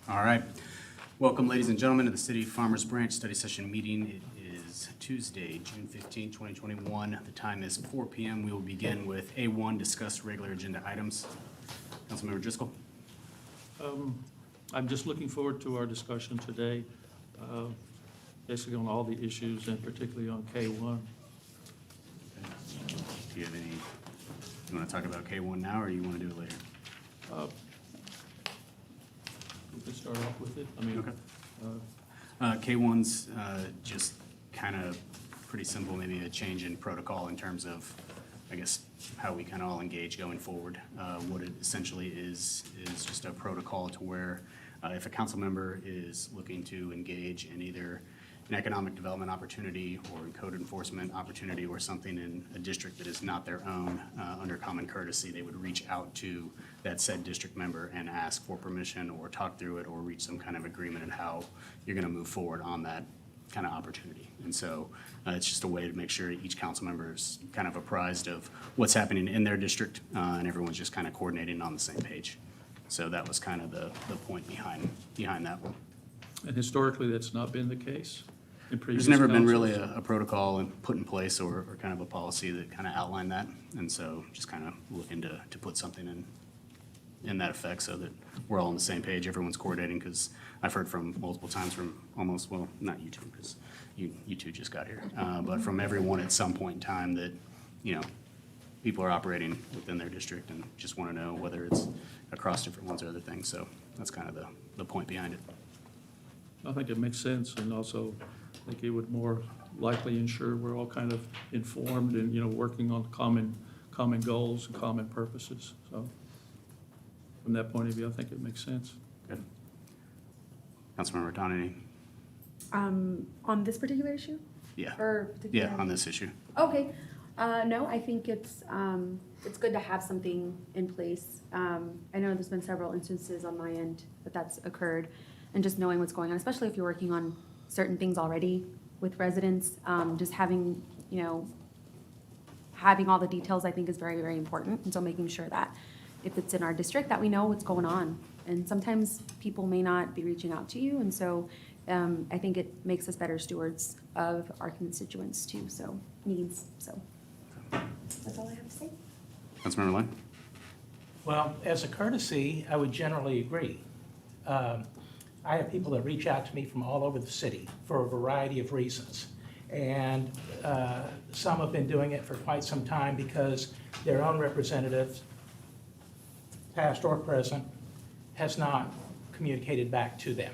All right. Welcome, ladies and gentlemen, to the City Farmers Branch Study Session meeting. It is Tuesday, June 15, 2021. The time is 4 p.m. We will begin with A1, discuss regular agenda items. Councilmember Driscoll. I'm just looking forward to our discussion today, basically on all the issues and particularly on K1. Do you have any, you want to talk about K1 now or you want to do it later? We can start off with it. I mean, Okay. K1's just kind of pretty simple, maybe a change in protocol in terms of, I guess, how we kind of all engage going forward. What it essentially is just a protocol to where if a council member is looking to engage in either an economic development opportunity or a code enforcement opportunity or something in a district that is not their own, under common courtesy, they would reach out to that said district member and ask for permission or talk through it or reach some kind of agreement on how you're going to move forward on that kind of opportunity. And so it's just a way to make sure each council member is kind of apprised of what's happening in their district, and everyone's just kind of coordinating on the same page. So that was kind of the point behind that one. and historically, that's not been the case in previous There's never been councils. really a protocol put in place or kind of a policy that kind of outlined that. And so just kind of looking to put something in that effect so that we're all on the same page, everyone's coordinating, because I've heard from multiple times from almost, well, not you two, because you two just got here, but from everyone at some point in time that, you know, people are operating within their district and just want to know whether it's across different ones or other things. So that's kind of the point behind it. I think it makes sense, and also I think it would more likely ensure we're all kind of informed and, you know, working on common goals and common purposes. So from that point of view, I think it makes sense. Good. Councilmember Donnie? On this particular issue? Yeah. Or particular? Yeah, on this issue. Okay. No, I think it's good to have something in place. I know there's been several instances on my end that that's occurred, and just knowing what's going on, especially if you're working on certain things already with residents, just having, you know, having all the details, I think is very, very important. And so making sure that if it's in our district, that we know what's going on. And sometimes people may not be reaching out to you, and so I think it makes us better stewards of our constituents too, so needs, so. That's all I have to say. Councilmember Lyon? Well, as a courtesy, I would generally agree. I have people that reach out to me from all over the city for a variety of reasons. And some have been doing it for quite some time because their own representatives, past or present, has not communicated back to them.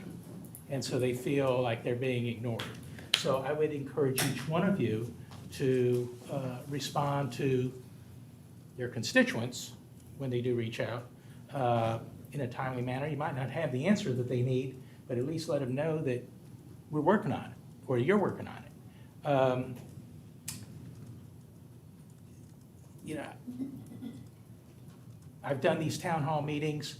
And so they feel like they're being ignored. So I would encourage each one of you to respond to your constituents when they do reach out in a timely manner. You might not have the answer that they need, but at least let them know that we're working on it, or you're working on it. You know, I've done these town hall meetings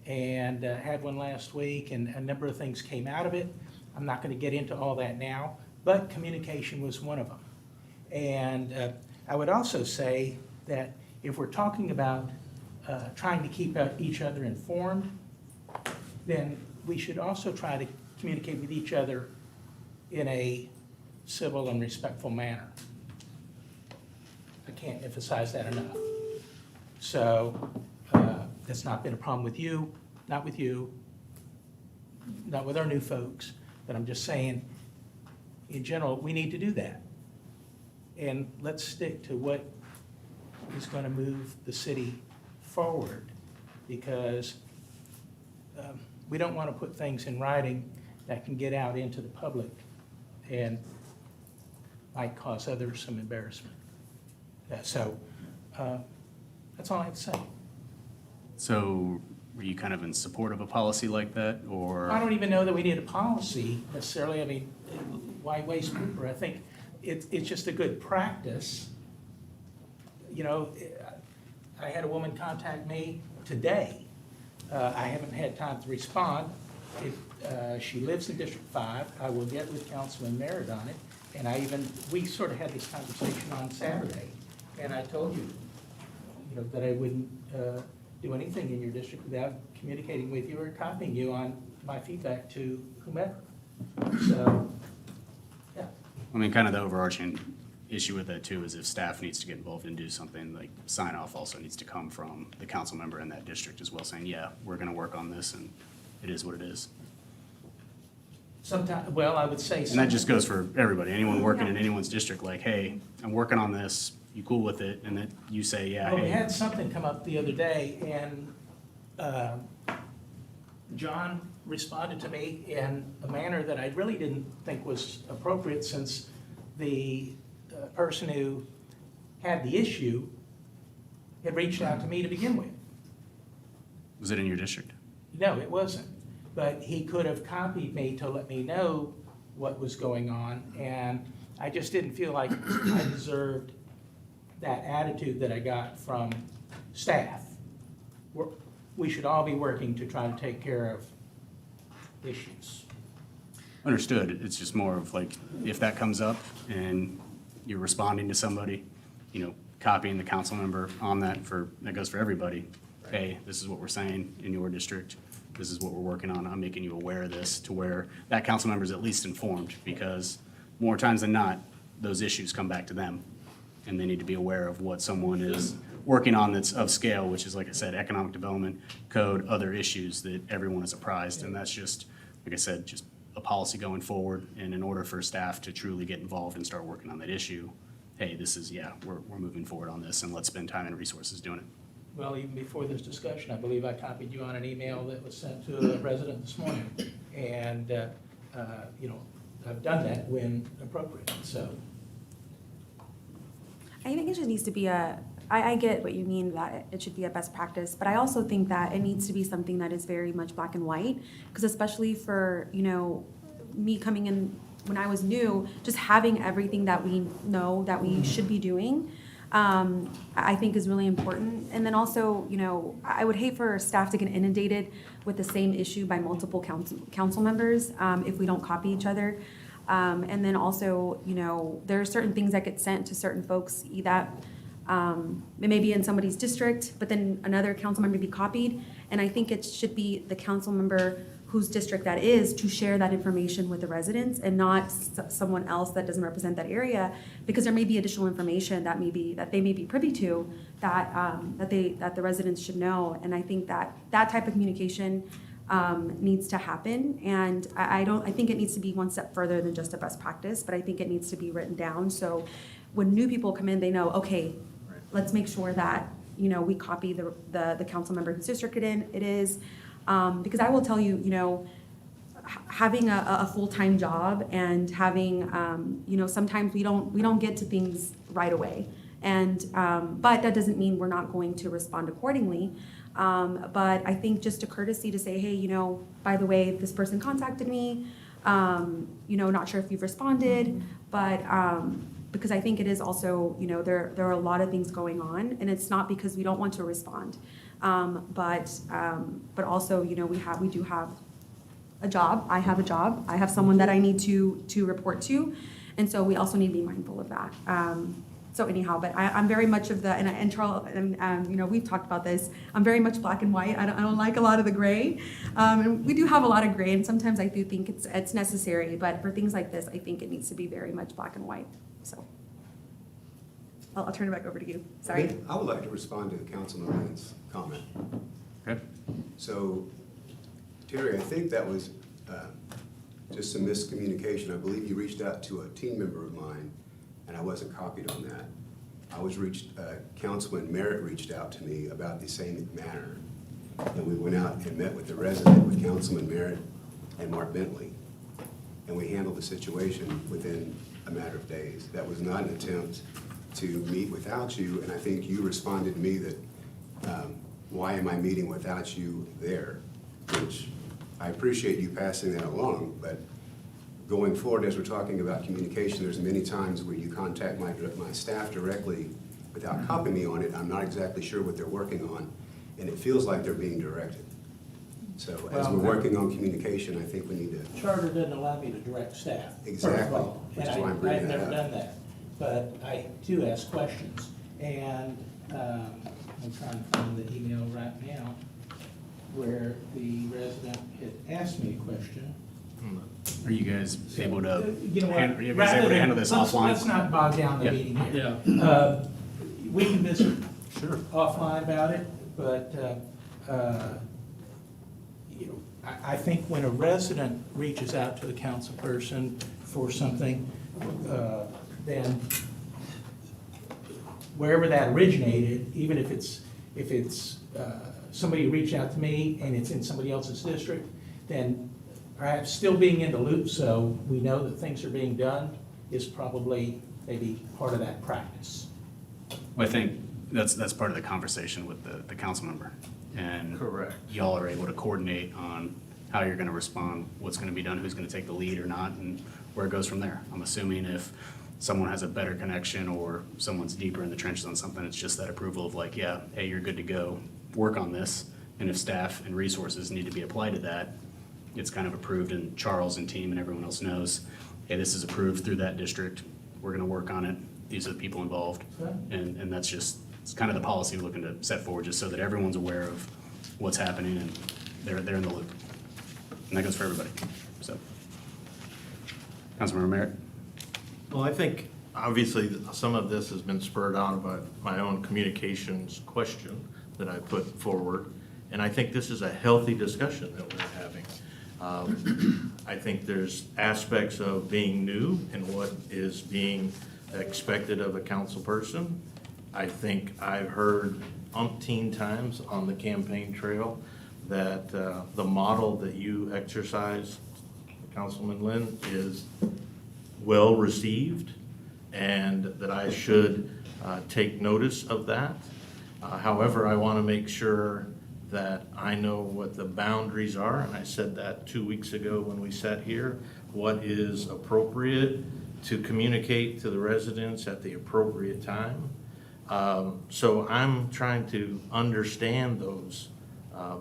and had one last week, and a number of things came out of it. I'm not going to get into all that now, but communication was one of them. And I would also say that if we're talking about trying to keep each other informed, then we should also try to communicate with each other in a civil and respectful manner. I can't emphasize that enough. So that's not been a problem with you, not with you, not with our new folks, but I'm just saying, in general, we need to do that. And let's stick to what is going to move the city forward, because we don't want to put things in writing that can get out into the public and might cause others some embarrassment. So that's all I have to say. So were you kind of in support of a policy like that, or? I don't even know that we need a policy necessarily. I mean, why waste paper? I think it's just a good practice. You know, I had a woman contact me today. I haven't had time to respond. If she lives in District 5, I will get with Councilman Merritt on it. And we sort of had this conversation on Saturday. And I told you, that I wouldn't do anything in your district without communicating with you or copying you on my feedback to whomever. So, yeah. I mean, kind of the overarching issue with that too is if staff needs to get involved and do something, like sign off also needs to come from the council member in that district as well, saying, yeah, we're gonna work on this and it is what it is. Sometimes, well, I would say. And that just goes for everybody, anyone working in anyone's district, like, hey, I'm working on this, you cool with it? And then you say, yeah, Well, we hey, had something come up the other day, and John responded to me in a manner that I really didn't think was appropriate, since the person who had the issue had reached out to me to begin with. was it in your district? No, it wasn't. But he could have copied me to let me know what was going on, and I just didn't feel like I deserved that attitude that I got from staff. We should all be working to try to take care of issues. Understood, it's just more of like, if that comes up and you're responding to somebody, you know, copying the council member on that that goes for everybody. Hey, this is what we're saying in your district, this is what we're working on, I'm making you aware of this, to where that council member is at least informed, because more times than not, those issues come back to them, and they need to be aware of what someone is working on that's of scale, which is, like I said, economic development, code, other issues that everyone is apprised, and that's just, like I said, just a policy going forward, and in order for staff to truly get involved and start working on that issue, hey, this is, yeah, we're moving forward on this, and let's spend time and resources doing it. Well, even before this discussion, I believe I copied you on an email that was sent to a resident this morning. And, you know, I've done that when appropriate, so. I think it just needs to be I get what you mean, that it should be a best practice, but I also think that it needs to be something that is very much black and white, because especially for, you know, me coming in when I was new, just having everything that we know that we should be doing, I think is really important. And then also, you know, I would hate for staff to get inundated with the same issue by multiple council members if we don't copy each other. And then also, you know, there are certain things that get sent to certain folks that it may be in somebody's district, but then another council member be copied. And I think it should be the council member whose district that is to share that information with the residents, and not someone else that doesn't represent that area, because there may be additional information that they may be privy to that the residents should know. And I think that type of communication needs to happen. And I think it needs to be one step further than just a best practice, but I think it needs to be written down. So when new people come in, they know, okay, let's make sure that, you know, we copy the council member whose district it is. Because I will tell you, you know, having a full-time job and having, you know, sometimes we don't get to things right away. And, but that doesn't mean we're not going to respond accordingly. But I think just a courtesy to say, hey, you know, by the way, this person contacted me, you know, not sure if you've responded, but, because I think it is also, you know, there are a lot of things going on, and it's not because we don't want to respond. But also, you know, we do have a job. I have a job. I have someone that I need to report to, and so we also need to be mindful of that. So anyhow, but I'm very much of the, and Charles, and you know, we've talked about this. I'm very much black and white. I don't like a lot of the gray, and we do have a lot of gray, and sometimes I do think it's necessary. But for things like this, I think it needs to be very much black and white. So I'll turn it back over to you. Sorry. I would like to respond to Councilman Lynn's comment. Okay. So, Terry, I think that was just some miscommunication. I believe you reached out to a team member of mine, and I wasn't copied on that. Councilman Merritt reached out to me about the same matter, and we went out and met with the resident, with Councilman Merritt and Mark Bentley, and we handled the situation within a matter of days. That was not an attempt to meet without you, and I think you responded to me that, why am I meeting without you there? Which I appreciate you passing that along, but going forward, as we're talking about communication, there's many times where you contact my staff directly without copying me on it. I'm not exactly sure what they're working on, and it feels like they're being directed. So as we're working on communication, I think we need to. Charter doesn't allow me to direct staff. Exactly, First of all, which is and why I'm bringing that I've never up. done that, but I do ask questions. And I'm trying to find the email right now. where the resident had asked me a question. Are you guys able to, You know what? are you guys able to handle this Let's offline? not bog down the Yeah. meeting here. Yeah. We can visit Sure. offline about it, but, you know, I think when a resident reaches out to the council person for something, then wherever that originated, even if it's somebody reached out to me and it's in somebody else's district, then perhaps still being in the loop, so we know that things are being done, is probably maybe part of that practice. Well, I think that's part of the conversation with the council member. And Correct. y'all are able to coordinate on how you're gonna respond, what's gonna be done, who's gonna take the lead or not, and where it goes from there. I'm assuming if someone has a better connection or someone's deeper in the trenches on something, it's just that approval of like, yeah, hey, you're good to go, work on this. And if staff and resources need to be applied to that, it's kind of approved and Charles and team and everyone else knows, hey, this is approved through that district, we're gonna work on it, these are the people involved. Okay. And that's just, it's kind of the policy we're looking to set forward, just so that everyone's aware of what's happening and they're in the loop. And that goes for everybody, so. Councilmember Merritt? Well, I think, obviously, some of this has been spurred on by my own communications question that I put forward, and I think this is a healthy discussion that we're having. I think there's aspects of being new and what is being expected of a council person. I think I've heard umpteen times on the campaign trail that the model that you exercise, Councilman Lynn, is well-received, and that I should take notice of that. However, I want to make sure that I know what the boundaries are, and I said that 2 weeks ago when we sat here, what is appropriate to communicate to the residents at the appropriate time. So I'm trying to understand those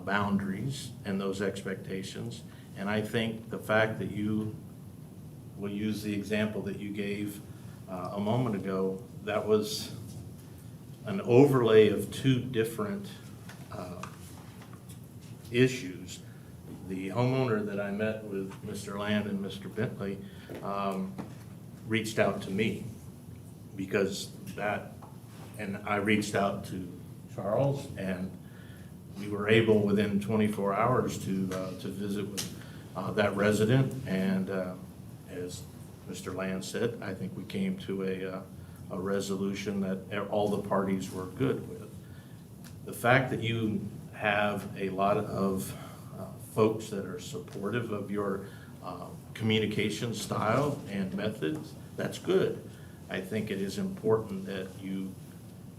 boundaries and those expectations, and I think the fact that you will use the example that you gave a moment ago, that was an overlay of two different issues. The homeowner that I met with, Mr. Land and Mr. Bentley, reached out to me because that, and I reached out to Charles, and we were able within 24 hours to visit with that resident, and as Mr. Land said, I think we came to a resolution that all the parties were good with. The fact that you have a lot of folks that are supportive of your communication style and methods, that's good. I think it is important that you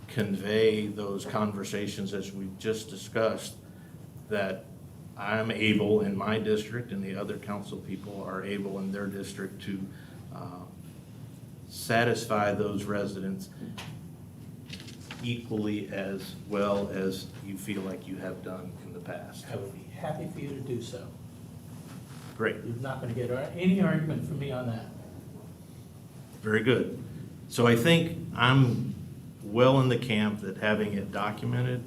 convey those conversations, as we've just discussed, that I'm able in my district and the other council people are able in their district to satisfy those residents equally as well as you feel like you have done in the past. I would be happy for you to do so. Great, You're not going to get any argument from me on that. very good. So I think I'm well in the camp that having it documented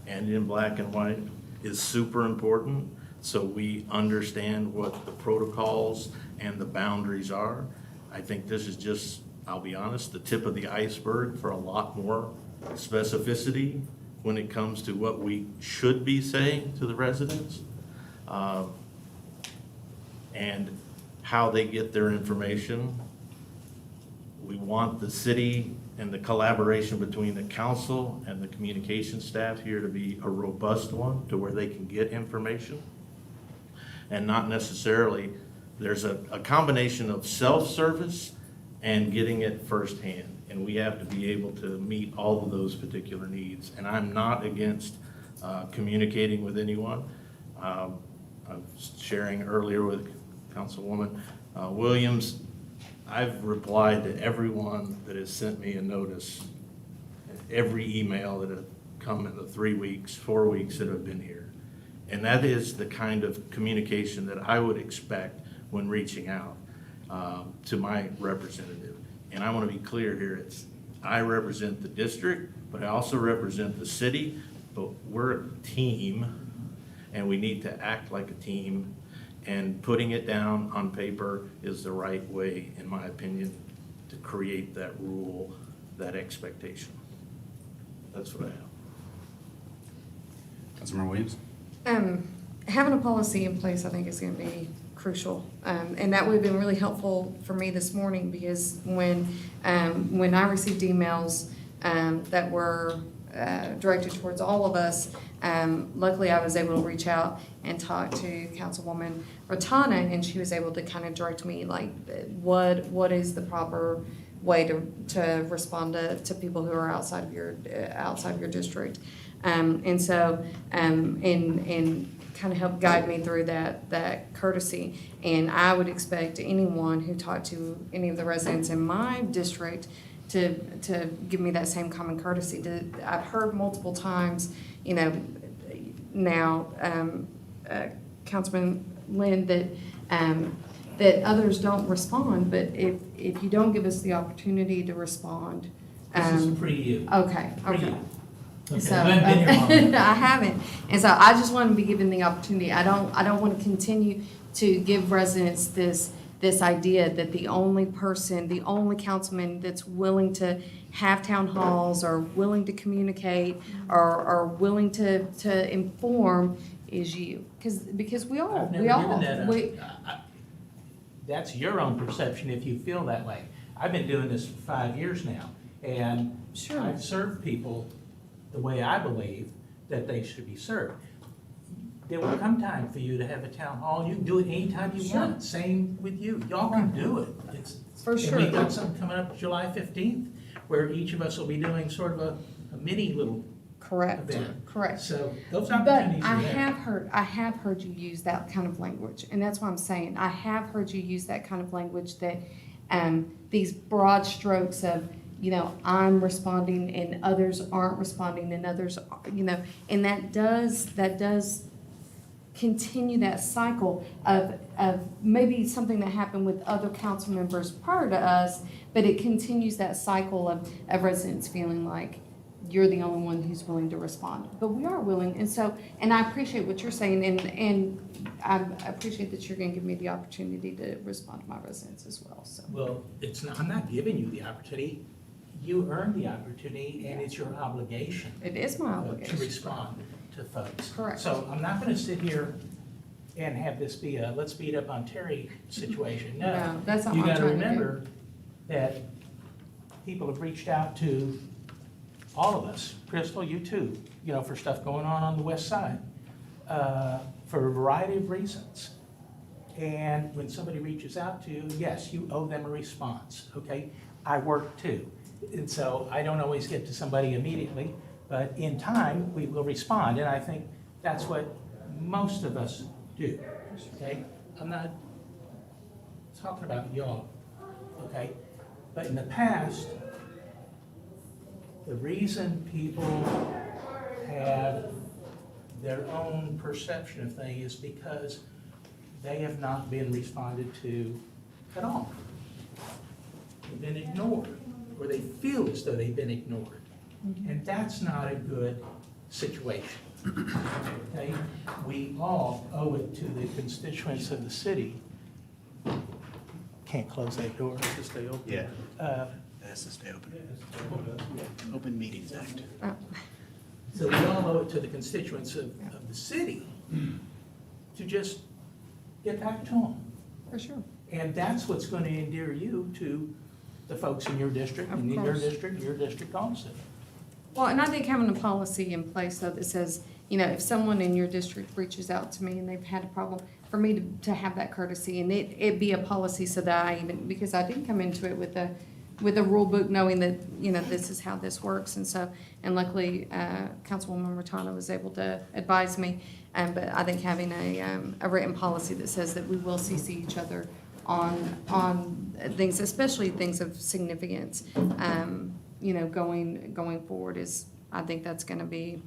and in black and white is super important, so we understand what the protocols and the boundaries are. I think this is just, I'll be honest, the tip of the iceberg for a lot more specificity when it comes to what we should be saying to the residents, and how they get their information. We want the city and the collaboration between the council and the communication staff here to be a robust one, to where they can get information. And not necessarily, there's a combination of self-service and getting it firsthand. And we have to be able to meet all of those particular needs. And I'm not against communicating with anyone. I was sharing earlier with Councilwoman Williams, I've replied to everyone that has sent me a notice, every email that have come in the 3 weeks, 4 weeks that have been here. And that is the kind of communication that I would expect when reaching out to my representative. And I want to be clear here, I represent the district, but I also represent the city, but we're a team. and we need to act like a team, and putting it down on paper is the right way, in my opinion, to create that rule, that expectation. That's what I have. Councilmember Williams? Having a policy in place, I think, is going to be crucial. And that would have been really helpful for me this morning, because when I received emails that were directed towards all of us, luckily I was able to reach out and talk to Councilwoman Ratana, and she was able to kind of direct me, like, what is the proper way to respond to people who are outside of your district. And so, and kind of help guide me through that courtesy. And I would expect anyone who talked to any of the residents in my district to give me that same common courtesy. I've heard multiple times, now, Councilman Lynn, that others don't respond, but if you don't give us the opportunity to respond. This is pre-you. Okay, Pre-you. okay. Okay, So, you haven't been here long. I haven't, and so I just want to be given the opportunity. I don't want to continue to give residents this idea that the only person, the only councilman that's willing to have town halls, or willing to communicate, or willing to inform is you, because we all, I've never given that up. That's your own perception if you feel that way. I've been doing this for 5 years now, and Sure. I've served people the way I believe that they should be served. There will come time for you to have a town hall. You can do it anytime you Sure. want. Same with you. Y'all can do it. For And sure. we've got something coming up July 15th, where each of us will be doing sort of a mini little Correct, event. correct. So those But opportunities I are there. have heard you use that kind of language, and that's what I'm saying. I have heard you use that kind of language, that these broad strokes of, I'm responding and others aren't responding, and others, and that does continue that cycle of maybe something that happened with other council members prior to us, but it continues that cycle of residents feeling like you're the only one who's willing to respond. But we are willing, and I appreciate what you're saying, and I appreciate that you're gonna give me the opportunity to respond to my residents as well, so. Well, I'm not giving you the opportunity. You earned the opportunity, and it's your obligation It is my to obligation. respond to folks. Correct. So I'm not gonna sit here and have this be a let's beat up on Terry situation. No, that's not You what I'm gotta trying to do. remember that people have reached out to all of us, Crystal, you too, for stuff going on the west side, for a variety of reasons. And when somebody reaches out to you, yes, you owe them a response, okay? I work too. And so I don't always get to somebody immediately, but in time, we will respond. And I think that's what most of us do, okay? I'm not talking about y'all, okay? But in the past, the reason people have their own perception of things is because they have not been responded to at all. They've been ignored, or they feel as though they've been ignored. And that's not a good situation. Okay? We all owe it to the constituents of the city. Can't close that door. To stay open. Yeah, Uh, it has to stay open. Open Meetings Act. So we all owe it to the constituents of the city to just get back to them. For sure. And that's what's going to endear you to the folks in your district, Of and in your course. district, your district also. Well, and I think having a policy in place, though, that says, if someone in your district reaches out to me and they've had a problem, for me to have that courtesy, and it be a policy so that because I didn't come into it with a rule book knowing that, this is how this works, and luckily, Councilwoman Ratana was able to advise me, but I think having a written policy that says that we will CC each other on things, especially things of significance, going forward I think that's gonna be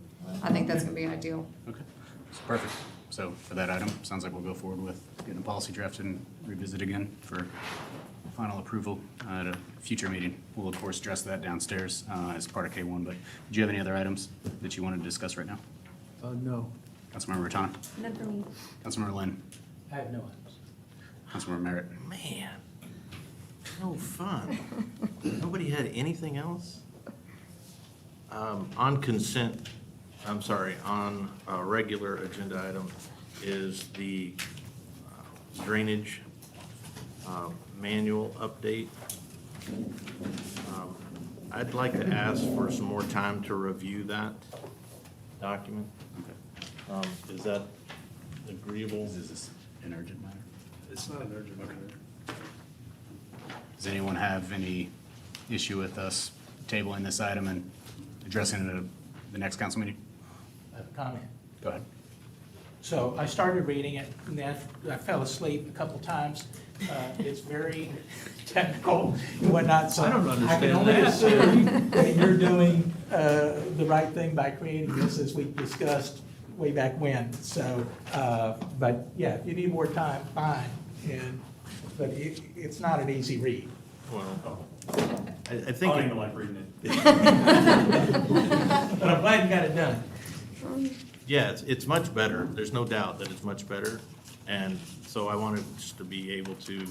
ideal. Okay, that's perfect. So for that item, sounds like we'll go forward with getting a policy drafted and revisit again for final approval at a future meeting. We'll of course address that downstairs as part of K1, but do you have any other items that you wanted to discuss right now? No. Councilmember Rattana. None for me. Councilmember Lynn. I have no items. Councilmember Merritt. Man, no fun. Nobody had anything else? On consent, on a regular agenda item is the drainage manual update. I'd like to ask for some more time to review that document. Is that agreeable? Is this an urgent matter? It's not an urgent matter. Does anyone have any issue with us tabling this item and addressing it at the next council meeting? I have a comment. Go ahead. So I started reading it, and then I fell asleep a couple times. It's very technical and whatnot, so I don't I can understand only that. assume that you're doing the right thing by creating this, as we discussed way back when. So, but yeah, if you need more time, fine. But it's not an easy read. Well, I think. like reading it. But I'm glad you got it done. Yeah, it's much better. There's no doubt that it's much better. And so I wanted just to be able to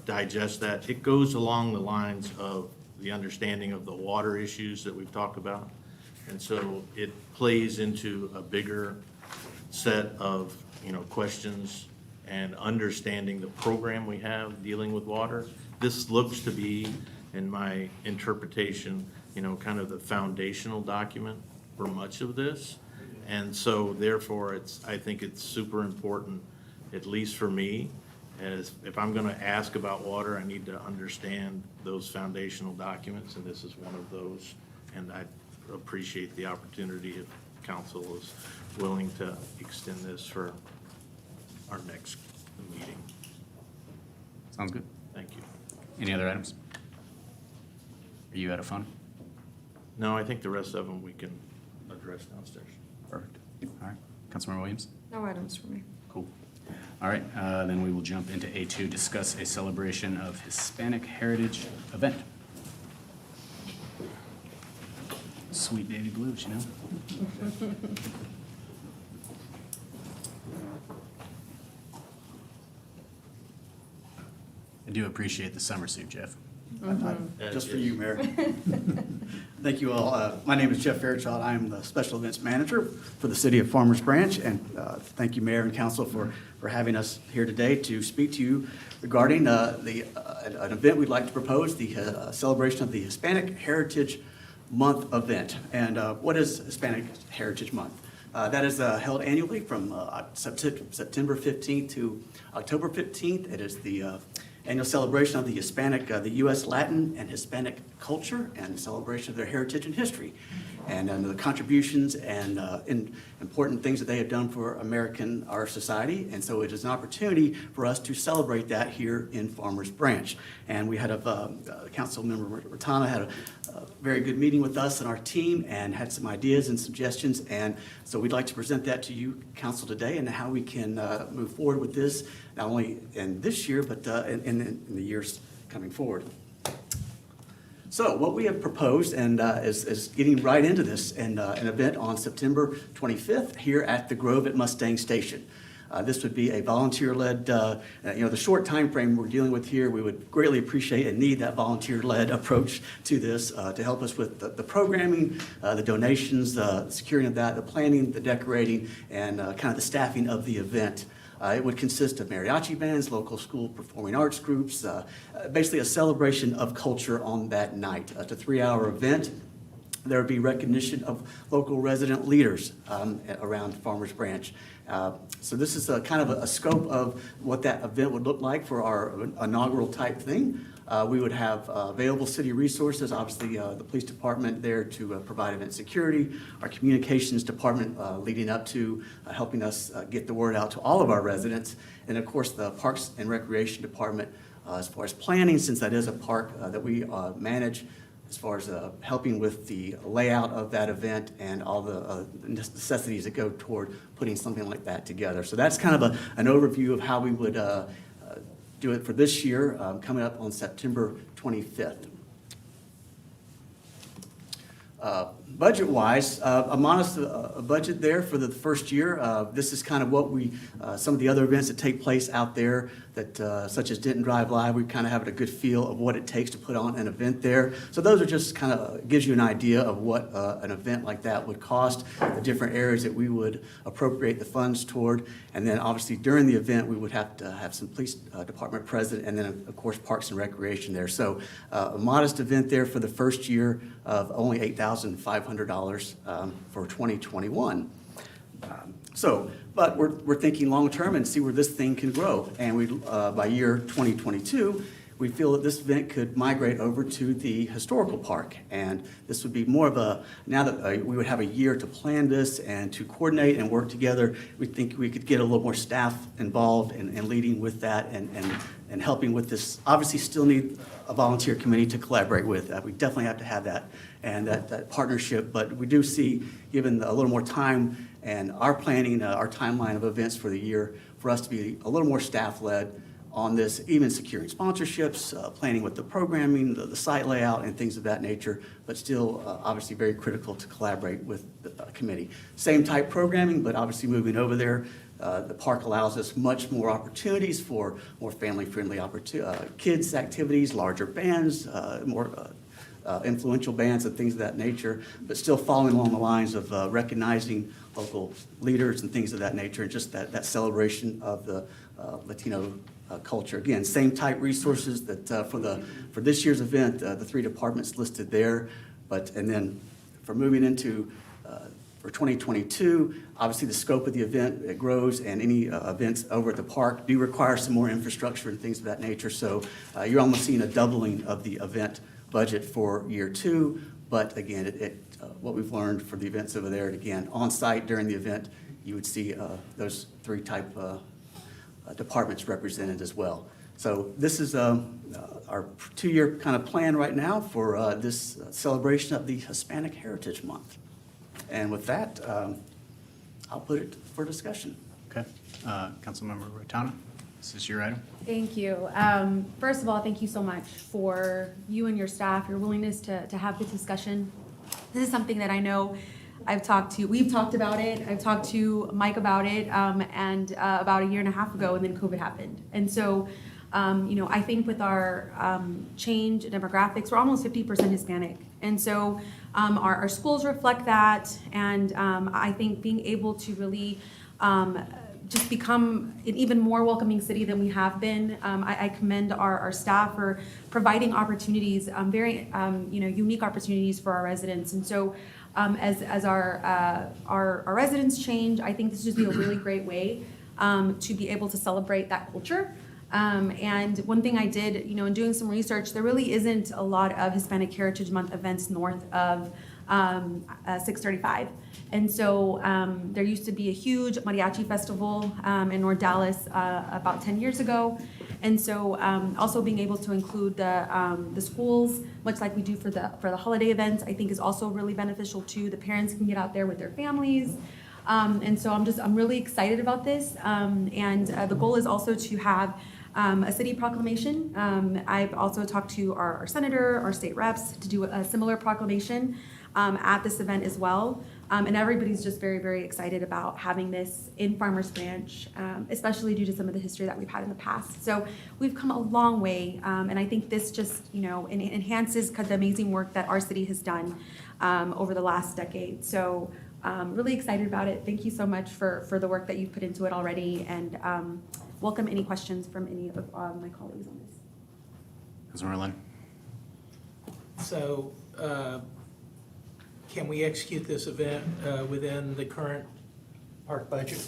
digest that. It goes along the lines of the understanding of the water issues that we've talked about. And so it plays into a bigger set of, questions and understanding the program we have dealing with water. This looks to be, in my interpretation, kind of the foundational document for much of this. And so therefore, I think it's super important, at least for me, as if I'm gonna ask about water, I need to understand those foundational documents, and this is one of those. And I appreciate the opportunity if council is willing to extend this for our next meeting. Sounds good. Thank you. Any other items? Are you out of fun? No, I think the rest of them we can address downstairs. Perfect. All right. Councilmember Williams? No items for me. Cool. All right, then we will jump into A2, discuss a celebration of Hispanic Heritage event. Sweet baby blues, I do appreciate the summer suit, Jeff. Just for you, Mayor. Thank you all. My name is Jeff Fairchild. I am the Special Events Manager for the City of Farmers Branch, and thank you, Mayor and Council, for having us here today to speak to you regarding an event we'd like to propose, the celebration of the Hispanic Heritage Month event. And what is Hispanic Heritage Month? That is held annually from September 15th to October 15th. It is the annual celebration of the Hispanic, the U.S. Latin and Hispanic culture, and celebration of their heritage and history, and the contributions and important things that they have done for our society. And so it is an opportunity for us to celebrate that here in Farmers Branch. And we had Council Member Rattana had a very good meeting with us and our team, and had some ideas and suggestions. And so we'd like to present that to you, Council, today, and how we can move forward with this, not only in this year, but in the years coming forward. So what we have proposed and is getting right into this, and an event on September 25th here at the Grove at Mustang Station. This would be a volunteer-led, the short time frame we're dealing with here, we would greatly appreciate and need that volunteer-led approach to this to help us with the programming, the donations, the securing of that, the planning, the decorating, and kind of the staffing of the event. It would consist of mariachi bands, local school performing arts groups, basically a celebration of culture on that night. It's a 3-hour event. There would be recognition of local resident leaders around Farmers Branch. So this is kind of a scope of what that event would look like for our inaugural type thing. We would have available city resources, obviously the police department there to provide event security, our communications department leading up to helping us get the word out to all of our residents, and of course the Parks and Recreation Department as far as planning, since that is a park that we manage, as far as helping with the layout of that event and all the necessities that go toward putting something like that together. So that's kind of an overview of how we would do it for this year, coming up on September 25th. Budget-wise, a modest budget there for the first year. This is kind of what some of the other events that take place out there, that such as Denton Drive Live, we kind of have a good feel of what it takes to put on an event there. So those are just kind of gives you an idea of what an event like that would cost, the different areas that we would appropriate the funds toward. And then obviously during the event, we would have to have some police department present, and then of course Parks and Recreation there. So a modest event there for the first year of only $8,500 for 2021. But we're thinking long-term and see where this thing can grow. And by year 2022, we feel that this event could migrate over to the historical park. And this would be more of now that we would have a year to plan this and to coordinate and work together, we think we could get a little more staff involved in leading with that and helping with this. Obviously, still need a volunteer committee to collaborate with. We definitely have to have that and that partnership. But we do see, given a little more time and our planning, our timeline of events for the year, for us to be a little more staff-led on this, even securing sponsorships, planning with the programming, the site layout, and things of that nature, but still obviously very critical to collaborate with the committee. Same type programming, but obviously moving over there, the park allows us much more opportunities for more family-friendly kids activities, larger bands, more influential bands and things of that nature, but still following along the lines of recognizing local leaders and things of that nature, and just that celebration of the Latino culture. Again, same type resources that for this year's event, the three departments listed there, and then for moving into for 2022, obviously the scope of the event, it grows, and any events over at the park do require some more infrastructure and things of that nature. So you're almost seeing a doubling of the event budget for year 2, but again, what we've learned for the events over there, and again, on site during the event, you would see those three type departments represented as well. So this is our 2-year kind of plan right now for this celebration of the Hispanic Heritage Month. And with that, I'll put it for discussion. Okay. Councilmember Rotana, this is your item. Thank you. First of all, thank you so much for you and your staff, your willingness to have this discussion. This is something that I know we've talked about it. I've talked to Mike about it, and about 1.5 years ago, and then COVID happened. And so, I think with our change in demographics, we're almost 50% Hispanic. And so our schools reflect that. And I think being able to really just become an even more welcoming city than we have been. I commend our staff for providing opportunities, very unique opportunities for our residents. And so as our residents change, I think this would be a really great way to be able to celebrate that culture. And one thing I did, in doing some research, there really isn't a lot of Hispanic Heritage Month events north of 635. And so there used to be a huge mariachi festival in North Dallas about 10 years ago. And so also being able to include the schools, much like we do for the holiday events, I think is also really beneficial too. The parents can get out there with their families. And so I'm really excited about this. And the goal is also to have a city proclamation. I've also talked to our senator, our state reps to do a similar proclamation at this event as well. And everybody's just very, very excited about having this in Farmers Branch, especially due to some of the history that we've had in the past. So we've come a long way, and I think this just, enhances the amazing work that our city has done over the last decade. So really excited about it. Thank you so much for the work that you've put into it already, and welcome any questions from any of my colleagues on this. Councilmember Lynn. So, can we execute this event within the current park budget?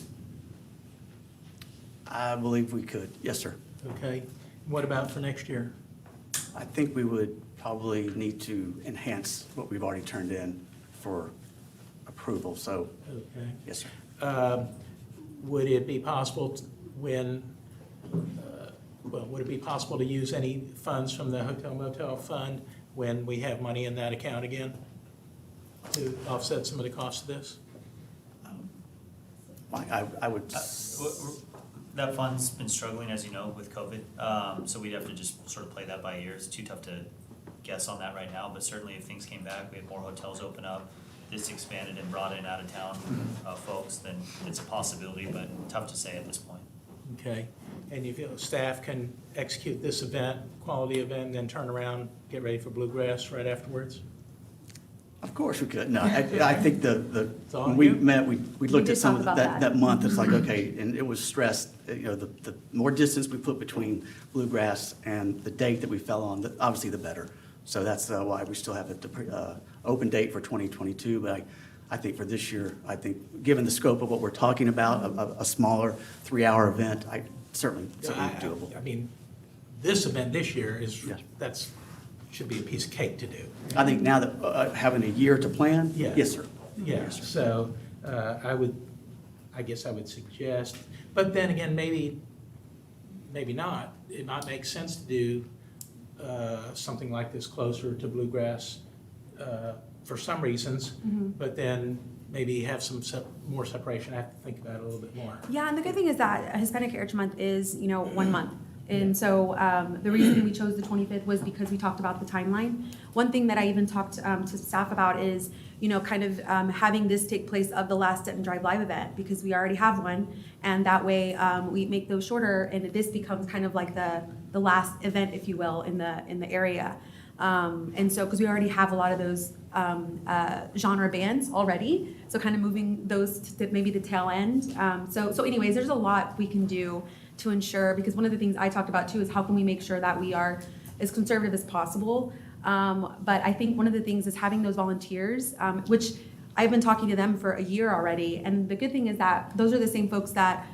I believe we could. Yes, sir. Okay. What about for next year? I think we would probably need to enhance what we've already turned in for approval. So, Okay. yes, sir. Would it be possible would it be possible to use any funds from the Hotel Motel Fund when we have money in that account again to offset some of the cost of this? I would. That fund's been struggling, as you know, with COVID. So we'd have to just sort of play that by ear. It's too tough to guess on that right now, but certainly if things came back, we had more hotels open up, this expanded and brought in out-of-town folks, then it's a possibility, but tough to say at this point. Okay, and you feel staff can execute this event, quality event, then turn around, get ready for Bluegrass right afterwards? Of course we could. No, I think all when we you? met, we looked did at some talk of about that that. month. It's like, okay, and it was stressed, the more distance we put between Bluegrass and the date that we fell on, obviously the better. So that's why we still have an open date for 2022. But I think for this year, I think, given the scope of what we're talking about, a smaller 3-hour event, certainly doable. I mean, this event this year is, Yes. should be a piece of cake to do. I think now that having a year to plan, Yeah. yes, sir. Yeah, Yes, sir. so I guess I would suggest, but then again, maybe not. It might make sense to do something like this closer to Bluegrass for some reasons, but then maybe have some more separation. I have to think about it a little bit more. Yeah, and the good thing is that Hispanic Heritage Month is, 1 month. And so the reason we chose the 25th was because we talked about the timeline. One thing that I even talked to staff about is, having this take place of the last Denton Drive Live event, because we already have one. And that way we make those shorter, and this becomes kind of like the last event, if you will, in the area. And so, because we already have a lot of those genre bands already, so kind of moving those to maybe the tail end. So anyways, there's a lot we can do to ensure, because one of the things I talked about too is how can we make sure that we are as conservative as possible. But I think one of the things is having those volunteers, which I've been talking to them for a year already. And the good thing is that those are the same folks that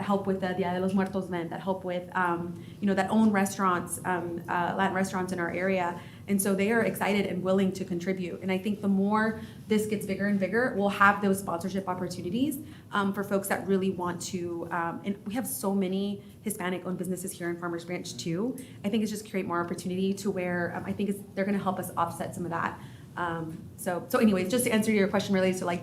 help with the Dia de los Muertos event, that help with, that own restaurants, Latin restaurants in our area. And so they are excited and willing to contribute. And I think the more this gets bigger and bigger, we'll have those sponsorship opportunities for folks that really want to. And we have so many Hispanic-owned businesses here in Farmers Branch too. I think it's just create more opportunity to where I think they're going to help us offset some of that. So anyways, just to answer your question related to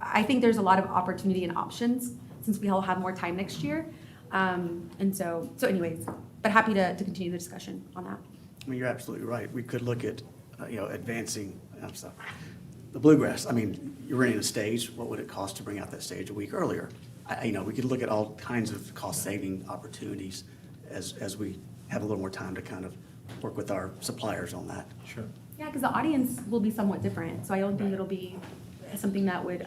I think there's a lot of opportunity and options since we all have more time next year. And so anyways, but happy to continue the discussion on that. I mean, you're absolutely right. We could look at, advancing the Bluegrass. I mean, you're renting a stage. What would it cost to bring out that stage a week earlier? We could look at all kinds of cost-saving opportunities as we have a little more time to kind of work with our suppliers on that. Sure. Yeah, because the audience will be somewhat different, so I don't think it'll be something that would,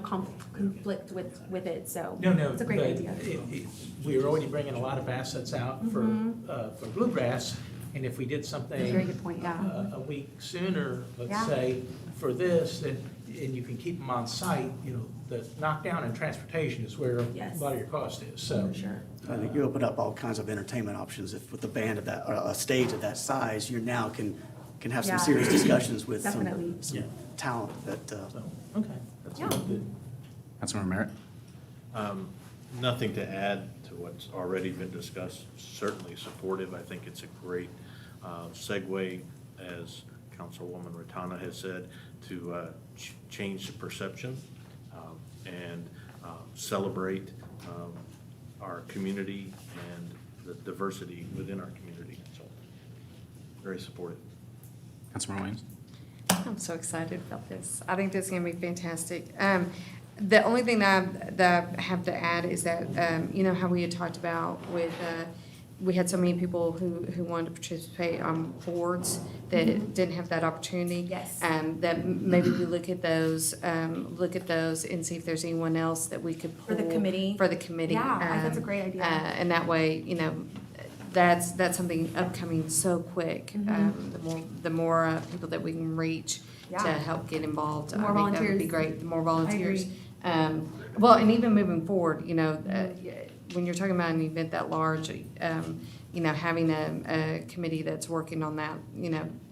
conflict with it, so. No, It's a great but idea. We're already bringing a lot of assets out for Bluegrass, and if we did something Very good point, yeah. a week sooner, let's Yeah. say, for this, and you can keep them on site, the knockdown and transportation is where a Yes. lot of your cost is, so. For sure. I think you open up all kinds of entertainment options. If with a band of that, or a stage of that size, you now can have some Yeah. serious discussions with Definitely. some Yeah. talent that, So, okay, that Yeah. sounds good. Councilmember Merritt? Nothing to add to what's already been discussed. Certainly supportive. I think it's a great segue, as Councilwoman Ratana has said, to change the perception and celebrate our community and the diversity within our community. So, very supportive. Councilmember Williams? I'm so excited about this. I think this is going to be fantastic. The only thing that I have to add is that, how we had talked about with, we had so many people who wanted to participate on boards that didn't have that opportunity. Yes. That maybe we look at those and see if there's anyone else that we could For pull. the committee? For the committee. Yeah, that's a great idea. And that way, that's something upcoming so quick. The more people that we can reach to Yeah. help get involved. The more I think that would be volunteers. great, the more volunteers. agree. Well, and even moving forward, when you're talking about an event that large, having a committee that's working on that,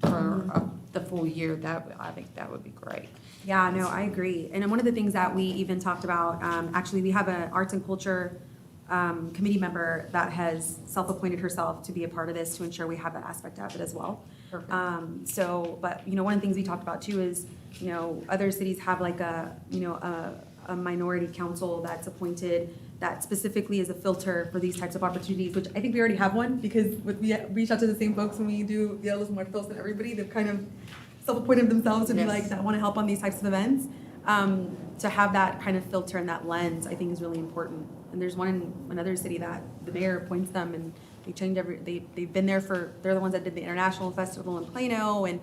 for the full year, I think that would be great. Yeah, no, I agree. And one of the things that we even talked about, actually, we have an arts and culture committee member that has self-appointed herself to be a part of this to ensure we have that aspect of it as well. Perfect. But one of the things we talked about too is, other cities have like a a minority council that's appointed that specifically is a filter for these types of opportunities, which I think we already have one, because we reach out to the same folks when we do Dia de los Muertos and everybody, they've kind of self-appointed themselves to be Yes. like, that want to help on these types of events. To have that kind of filter and that lens, I think is really important. And there's one in another city that the mayor appoints them, and they change they've been there they're the ones that did the International Festival in Plano and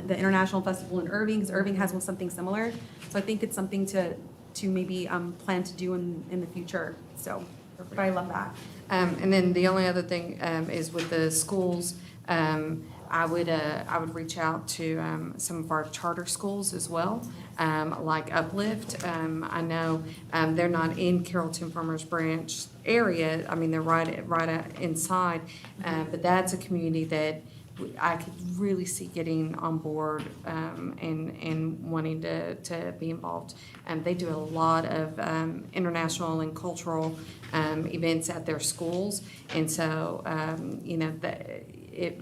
the International Festival in Irving, because Irving has something similar. So I think it's something to maybe plan to do in the future. So, but I love that. And then the only other thing is with the schools, I would reach out to some of our charter schools as well, like Uplift. I know they're not in Carrollton Farmers Branch area. I mean, they're right inside, but that's a community that I could really see getting on board and wanting to be involved. They do a lot of international and cultural events at their schools, and so you know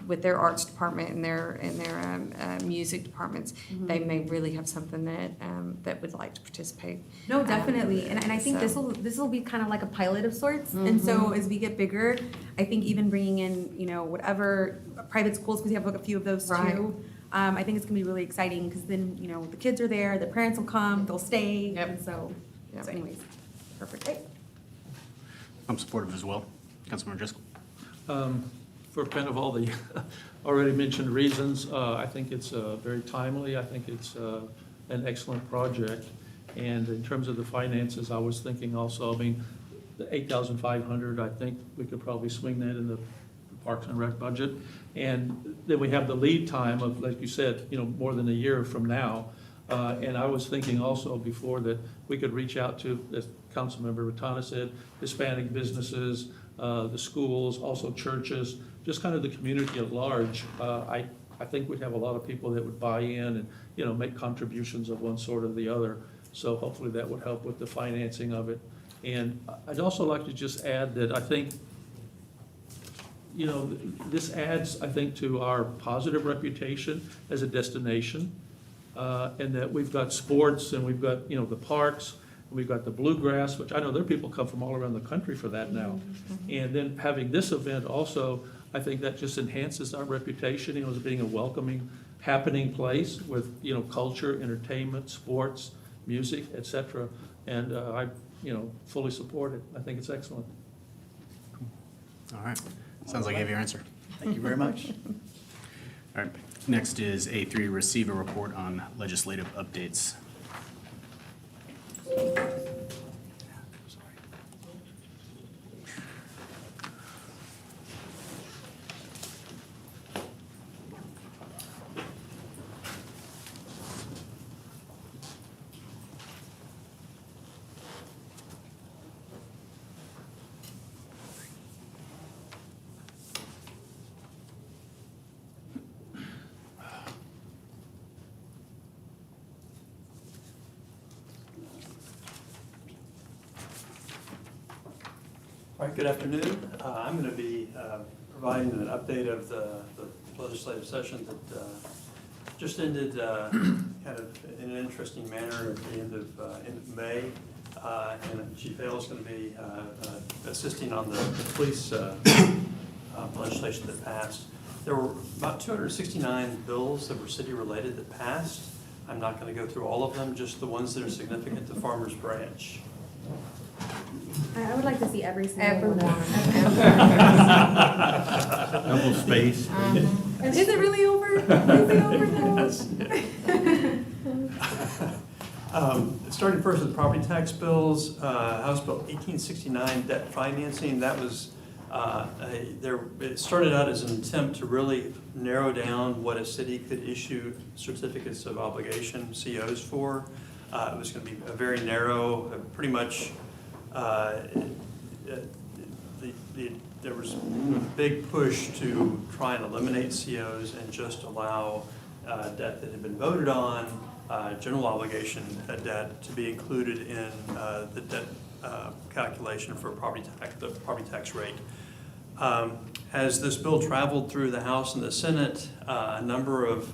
with their arts department and their music departments, they may really have something that would like to participate. No, definitely, and I think So- this will be kind of like a pilot of sorts. And so as we get bigger, I think even bringing in whatever private schools, because we have like a few of those Right. too. I think it's gonna be really exciting, because then the kids are there, the parents will come, they'll stay, Yep. and so Yep. anyways, perfect. Great. I'm supportive as well. Councilmember Driscoll. For kind of all the already mentioned reasons, I think it's very timely. I think it's an excellent project. And in terms of the finances, I was thinking also, I mean, the 8,500, I think we could probably swing that in the Parks and Rec budget. And then we have the lead time of, like you said, more than a year from now. And I was thinking also before that we could reach out to, as Councilmember Ratana said, Hispanic businesses, the schools, also churches, just kind of the community at large. I think we'd have a lot of people that would buy in and, make contributions of one sort or the other. So hopefully that would help with the financing of it. And I'd also like to just add that I think, this adds, I think, to our positive reputation as a destination. And that we've got sports and we've got, the parks, and we've got the bluegrass, which I know there are people come from all around the country for that now. And then having this event also, I think that just enhances our reputation, as being a welcoming, happening place with, culture, entertainment, sports, music, et cetera. And I, fully support it. I think it's excellent. All right. Sounds like you have your answer. Thank you very much. All right. Next is A3, receive a report on legislative updates. All right, good afternoon. I'm going to be providing an update of the legislative session that just ended kind of in an interesting manner at the end of May. And Chief Hale is going to be assisting on the police legislation that passed. There were about 269 bills that were city-related that passed. I'm not going to go through all of them, just the ones that are significant to Farmers Branch. I would like to see every single Everyone. one. Double space. And is it really over? Is it over now? Starting first with property tax bills, House Bill 1869, debt financing, that was, it started out as an attempt to really narrow down what a city could issue certificates of obligation, COs, for. It was going to be a very narrow, pretty much, there was a big push to try and eliminate COs and just allow debt that had been voted on, general obligation debt, to be included in the debt calculation for the property tax rate. as this bill traveled through the House and the Senate, a number of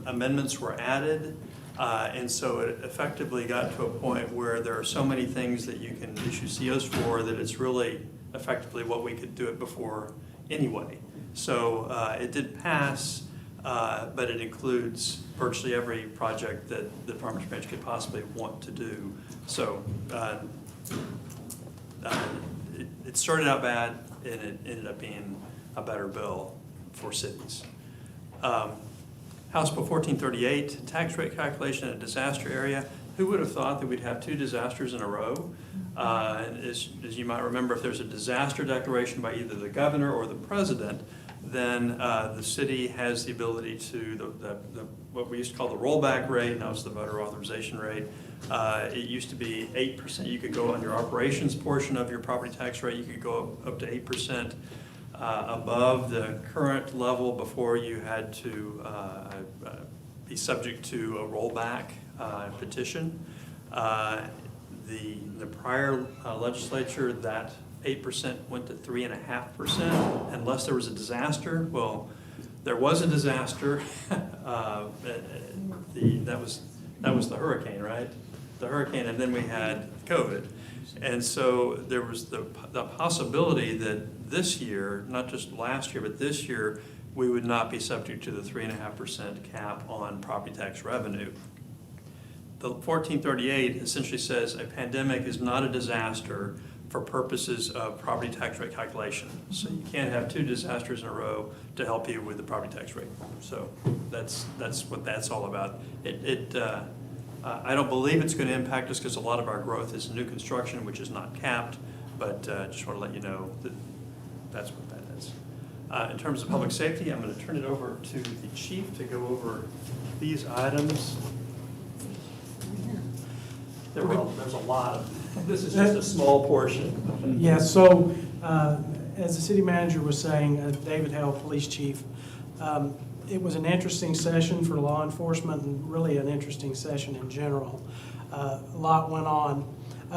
amendments were added. And so it effectively got to a point where there are so many things that you can issue COs for that it's really effectively what we could do it before anyway. So it did pass, but it includes virtually every project that the Farmers Branch could possibly want to do. So it started out bad, and it ended up being a better bill for cities. House Bill 1438, tax rate calculation in a disaster area. Who would have thought that we'd have 2 disasters in a row? As you might remember, if there's a disaster declaration by either the governor or the president, then the city has the ability to, what we used to call the rollback rate, now it's the voter authorization rate. It used to be 8%. You could go on your operations portion of your property tax rate, you could go up to 8%. Above the current level before you had to be subject to a rollback petition. The prior legislature, that 8% went to 3.5% unless there was a disaster. Well, there was a disaster. That was the hurricane, right? The hurricane, and then we had COVID. And so there was the possibility that this year, not just last year, but this year, we would not be subject to the 3.5% cap on property tax revenue. The 1438 essentially says a pandemic is not a disaster for purposes of property tax rate calculation. So you can't have 2 disasters in a row to help you with the property tax rate. So that's what that's all about. I don't believe it's going to impact us because a lot of our growth is new construction, which is not capped, but just want to let you know that that's what that is. In terms of public safety, I'm going to turn it over to the chief to go over these items. There's a lot of, this is just a small portion. Yeah, so as the city manager was saying, David Hale, police chief, it was an interesting session for law enforcement and really an interesting session in general. A lot went on.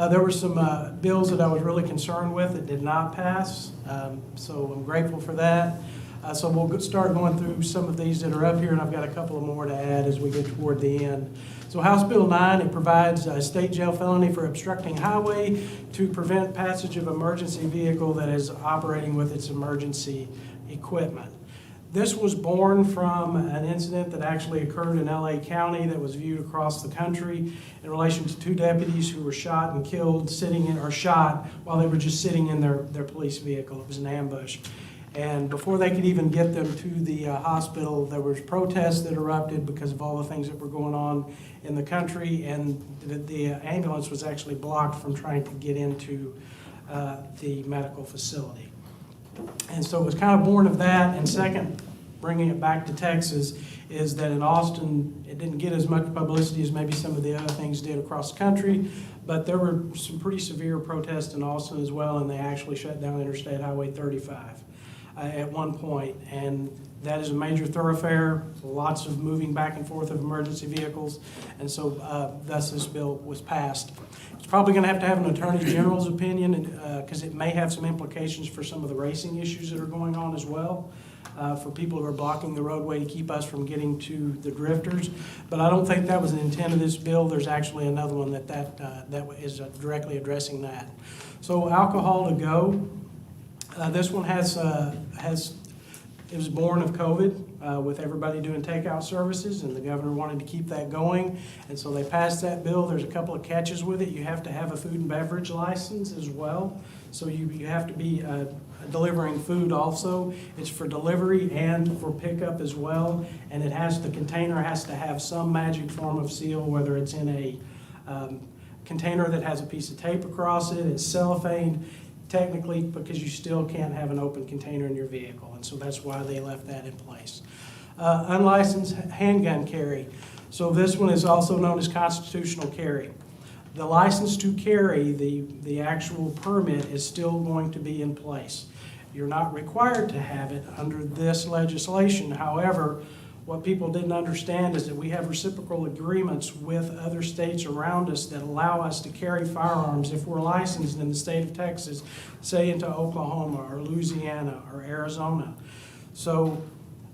There were some bills that I was really concerned with that did not pass, so I'm grateful for that. So we'll start going through some of these that are up here, and I've got a couple of more to add as we get toward the end. So House Bill 9, it provides a state jail felony for obstructing highway to prevent passage of emergency vehicle that is operating with its emergency equipment. This was born from an incident that actually occurred in LA County that was viewed across the country in relation to 2 deputies who were shot and killed shot while they were just sitting in their police vehicle. It was an ambush. And before they could even get them to the hospital, there was protests that erupted because of all the things that were going on in the country, and the ambulance was actually blocked from trying to get into the medical facility. And so it was kind of born of that. And second, bringing it back to Texas, is that in Austin, it didn't get as much publicity as maybe some of the other things did across the country, but there were some pretty severe protests in Austin as well, and they actually shut down Interstate Highway 35 at one point. And that is a major thoroughfare, lots of moving back and forth of emergency vehicles, and so thus this bill was passed. It's probably going to have an Attorney General's opinion because it may have some implications for some of the racing issues that are going on as well, for people who are blocking the roadway to keep us from getting to the drifters. But I don't think that was the intent of this bill. There's actually another one that is directly addressing that. So alcohol to go. This one it was born of COVID with everybody doing takeout services, and the governor wanted to keep that going, and so they passed that bill. There's a couple of catches with it. You have to have a food and beverage license as well, so you have to be delivering food also. It's for delivery and for pickup as well, and the container has to have some magic form of seal, whether it's in a container that has a piece of tape across it, it's cellophane, technically, because you still can't have an open container in your vehicle, and so that's why they left that in place. Unlicensed handgun carry. So this one is also known as constitutional carry. The license to carry, the actual permit, is still going to be in place. You're not required to have it under this legislation. However, What people didn't understand is that we have reciprocal agreements with other states around us that allow us to carry firearms if we're licensed in the state of Texas, say into Oklahoma or Louisiana or Arizona. So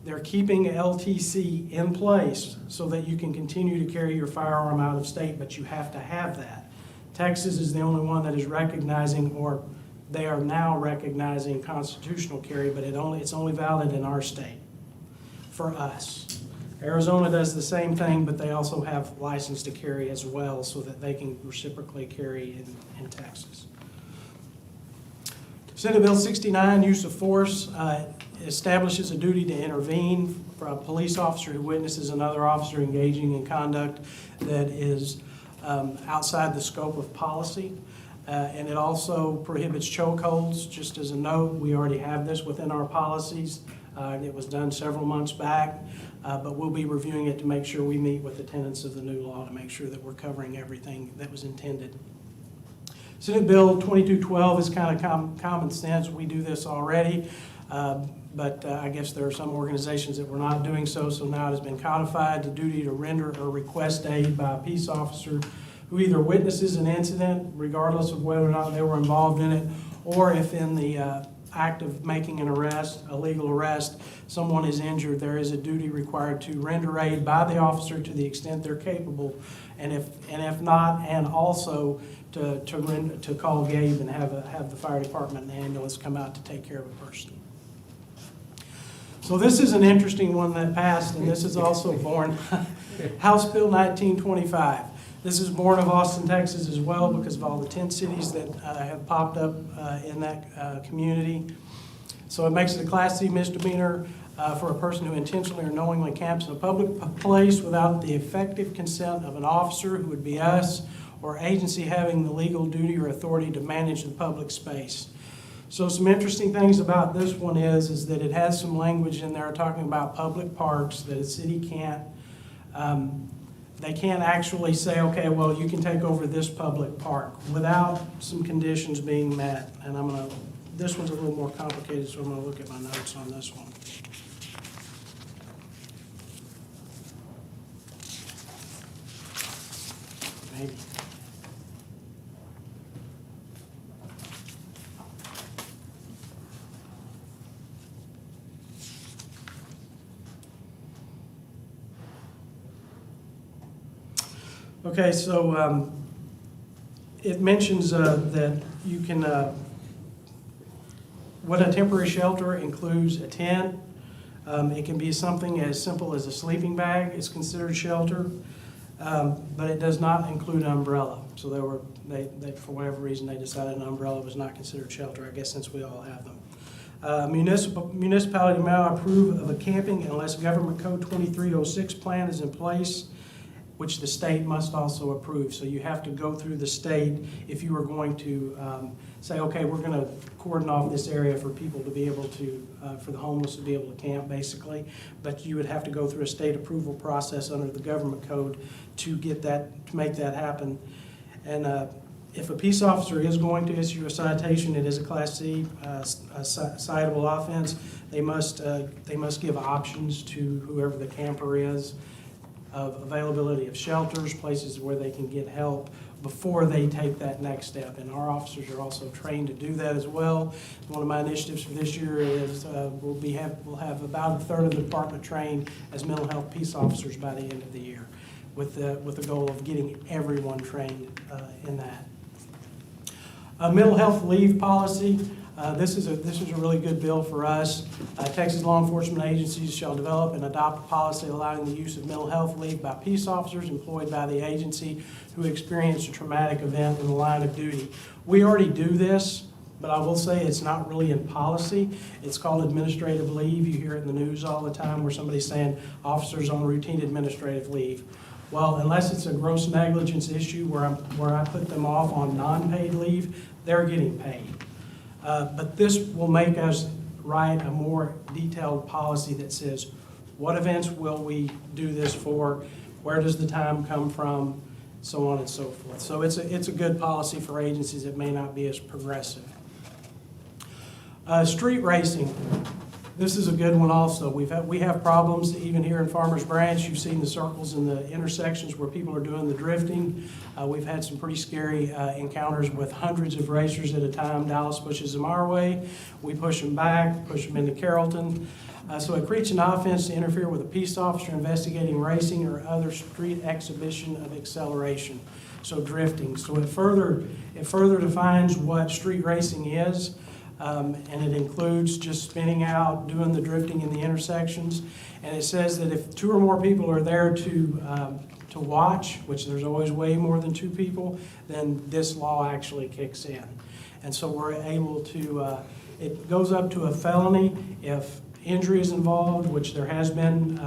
they're keeping LTC in place so that you can continue to carry your firearm out of state, but you have to have that. Texas is the only one that is recognizing, or they are now recognizing, constitutional carry, but it's only valid in our state for us. Arizona does the same thing, but they also have license to carry as well so that they can reciprocally carry in Texas. Senate Bill 69, use of force, establishes a duty to intervene for a police officer who witnesses another officer engaging in conduct that is outside the scope of policy. And it also prohibits chokeholds. Just as a note, we already have this within our policies. It was done several months back, but we'll be reviewing it to make sure we meet with the tenets of the new law to make sure that we're covering everything that was intended. Senate Bill 2212 is kind of common sense. We do this already, but I guess there are some organizations that were not doing so, so now it has been codified, the duty to render or request aid by a peace officer who either witnesses an incident, regardless of whether or not they were involved in it, or if in the act of making an arrest, a legal arrest, someone is injured, there is a duty required to render aid by the officer to the extent they're capable, and if not, and also to call Gabe and have the fire department and the ambulance come out to take care of a person. So this is an interesting one that passed, and this is also born, House Bill 1925. This is born of Austin, Texas as well because of all the tent cities that have popped up in that community. So it makes it a Class C misdemeanor for a person who intentionally or knowingly camps in a public place without the effective consent of an officer, who would be us, or agency having the legal duty or authority to manage the public space. So some interesting things about this one is that it has some language in there talking about public parks that a city can't, they can't actually say, okay, well, you can take over this public park without some conditions being met. And this one's a little more complicated, so I'm gonna look at my notes on this one. Maybe. Okay, so it mentions that you can, what a temporary shelter includes a tent. It can be something as simple as a sleeping bag is considered shelter, but it does not include an umbrella. So they for whatever reason, they decided an umbrella was not considered shelter, I guess since we all have them. Municipality may not approve of a camping unless Government Code 2306 plan is in place, which the state must also approve. So you have to go through the state if you are going to say, okay, we're going to cordon off this area for people to be able to, for the homeless to be able to camp, basically. But you would have to go through a state approval process under the government code to get that, to make that happen. And if a peace officer is going to issue a citation, it is a Class C citable offense. They must give options to whoever the camper is of availability of shelters, places where they can get help before they take that next step. And our officers are also trained to do that as well. One of my initiatives for this year is we'll have about a third of the department trained as mental health peace officers by the end of the year, with the goal of getting everyone trained in that. Mental health leave policy. This is a really good bill for us. Texas law enforcement agencies shall develop and adopt a policy allowing the use of mental health leave by peace officers employed by the agency who experienced a traumatic event in the line of duty. We already do this, but I will say it's not really in policy. It's called administrative leave. You hear it in the news all the time where somebody's saying officers on routine administrative leave. Well, unless it's a gross negligence issue where I put them off on non-paid leave, they're getting paid. But this will make us write a more detailed policy that says, what events will we do this for? Where does the time come from? So on and so forth. So it's a good policy for agencies that may not be as progressive. Street racing. This is a good one also. We have problems even here in Farmers Branch. You've seen the circles and the intersections where people are doing the drifting. We've had some pretty scary encounters with hundreds of racers at a time. Dallas pushes them our way. We push them back, push them into Carrollton. So it creates an offense to interfere with a peace officer investigating racing or other street exhibition of acceleration. So drifting. So it further defines what street racing is. And it includes just spinning out, doing the drifting in the intersections. And it says that if 2 or more people are there to watch, which there's always way more than 2 people, then this law actually kicks in. And so we're able to, it goes up to a felony if injury is involved, which there has been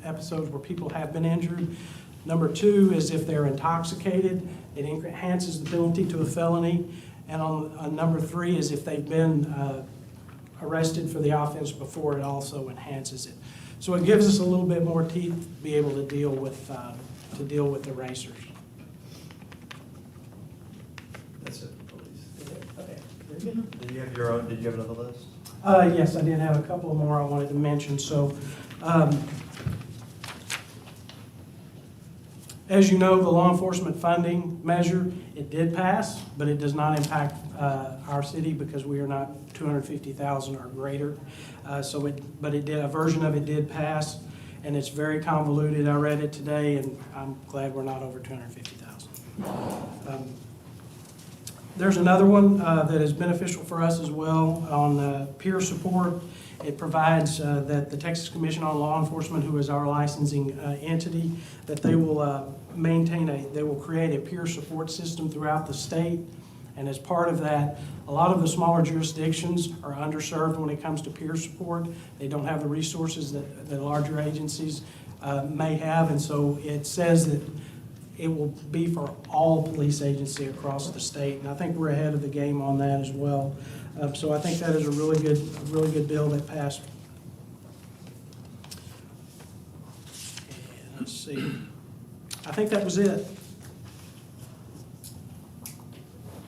episodes where people have been injured. Number 2 is if they're intoxicated, it enhances the penalty to a felony. And on number 3 is if they've been arrested for the offense before, it also enhances it. So it gives us a little bit more teeth to be able to deal with the racers. That's it, please. Okay, very good. Did you have another list? Yes, I did have a couple more I wanted to mention. So, as you know, the law enforcement funding measure, it did pass, but it does not impact our city because we are not 250,000 or greater. But it did, a version of it did pass, and it's very convoluted. I read it today, and I'm glad we're not over 250,000. There's another one that is beneficial for us as well on peer support. It provides that the Texas Commission on Law Enforcement, who is our licensing entity, that they will they will create a peer support system throughout the state. And as part of that, a lot of the smaller jurisdictions are underserved when it comes to peer support. They don't have the resources that larger agencies may have. And so it says that it will be for all police agencies across the state. And I think we're ahead of the game on that as well. So I think that is a really good bill that passed. And let's see. I think that was it.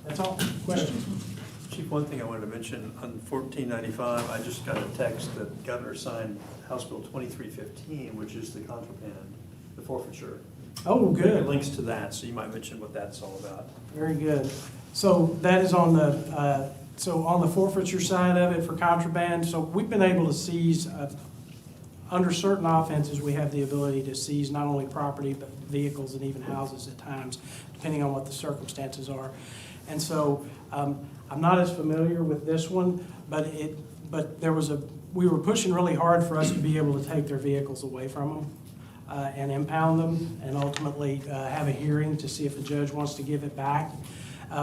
That's all. Questions? Chief, one thing I wanted to mention, on 1495, I just got a text that the governor signed House Bill 2315, which is the contraband, the forfeiture. Oh, good. It links to that, so you might mention what that's all about. Very good. So that is on the forfeiture side of it for contraband. So we've been able to seize, under certain offenses, we have the ability to seize not only property, but vehicles and even houses at times, depending on what the circumstances are. And so I'm not as familiar with this one, but we were pushing really hard for us to be able to take their vehicles away from them. And impound them, and ultimately have a hearing to see if the judge wants to give it back.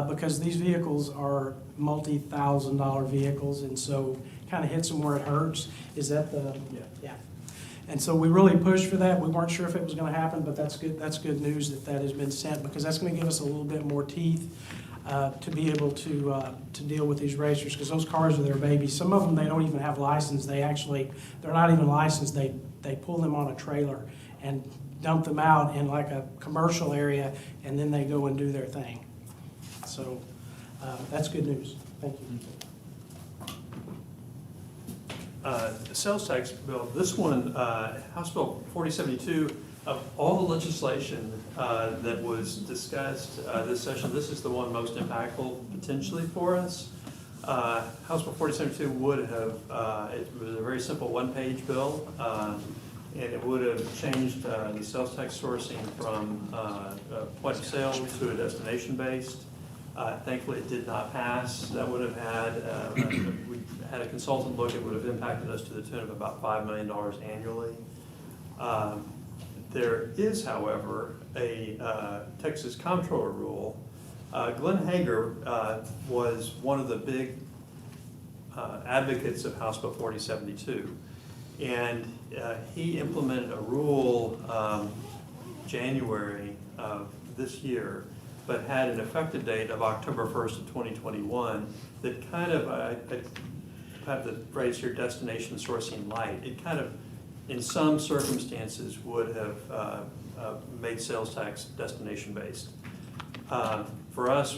Because these vehicles are multi-$1,000 vehicles, and so kind of hits them where it hurts. Is that the? Yeah. And so we really pushed for that. We weren't sure if it was going to happen, but that's good. That's good news that that has been sent, because that's going to give us a little bit more teeth to be able to deal with these racers, because those cars are their babies. Some of them, they don't even have license. They're not even licensed. They pull them on a trailer and dump them out in like a commercial area, and then they go and do their thing. So that's good news. Thank you. The sales tax bill, this one, House Bill 4072, of all the legislation that was discussed this session, this is the one most impactful potentially for us. House Bill 4072 would have, it was a very simple one-page bill, and it would have changed the sales tax sourcing from point of sale to a destination-based. Thankfully, it did not pass. That would have had, we had a consultant look, it would have impacted us to the tune of about $5 million annually. There is, however, a Texas comptroller rule. Glenn Hager was one of the big advocates of House Bill 4072. And he implemented a rule January of this year, but had an effective date of October 1st of 2021 that kind of, I have the phrase here, destination sourcing light. It kind of, in some circumstances, would have made sales tax destination-based. For us,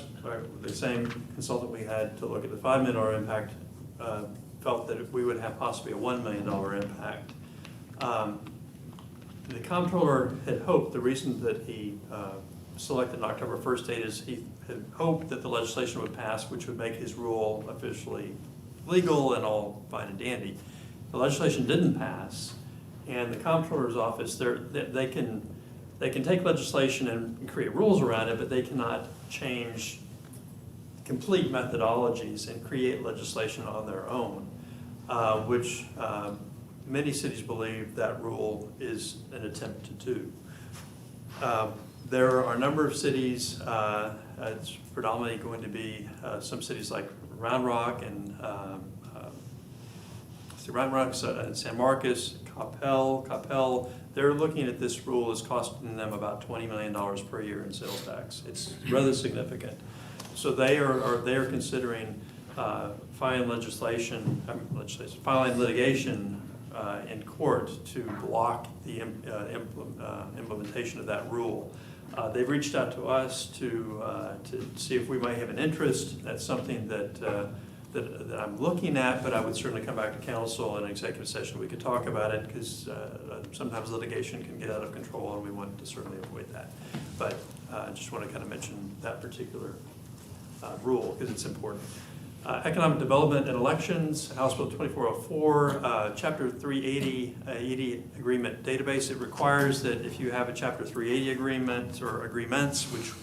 the same consultant we had to look at the $5 million impact felt that we would have possibly a $1 million impact. The comptroller had hoped, the reason that he selected an October 1st date is he had hoped that the legislation would pass, which would make his rule officially legal and all fine and dandy. The legislation didn't pass, and the comptroller's office, they can take legislation and create rules around it, but they cannot change complete methodologies and create legislation on their own, which many cities believe that rule is an attempt to do. There are a number of cities, it's predominantly going to be some cities like Round Rock and San Marcos, Coppell, they're looking at this rule as costing them about $20 million per year in sales tax. It's rather significant. So they are considering filing litigation in court to block the implementation of that rule. They've reached out to us to see if we might have an interest. That's something that I'm looking at, but I would certainly come back to council in an executive session. We could talk about it because sometimes litigation can get out of control, and we want to certainly avoid that. But I just want to kind of mention that particular rule because it's important. Economic Development and Elections, House Bill 2404, Chapter 380 agreement database. It requires that if you have a Chapter 380 agreement or agreements, which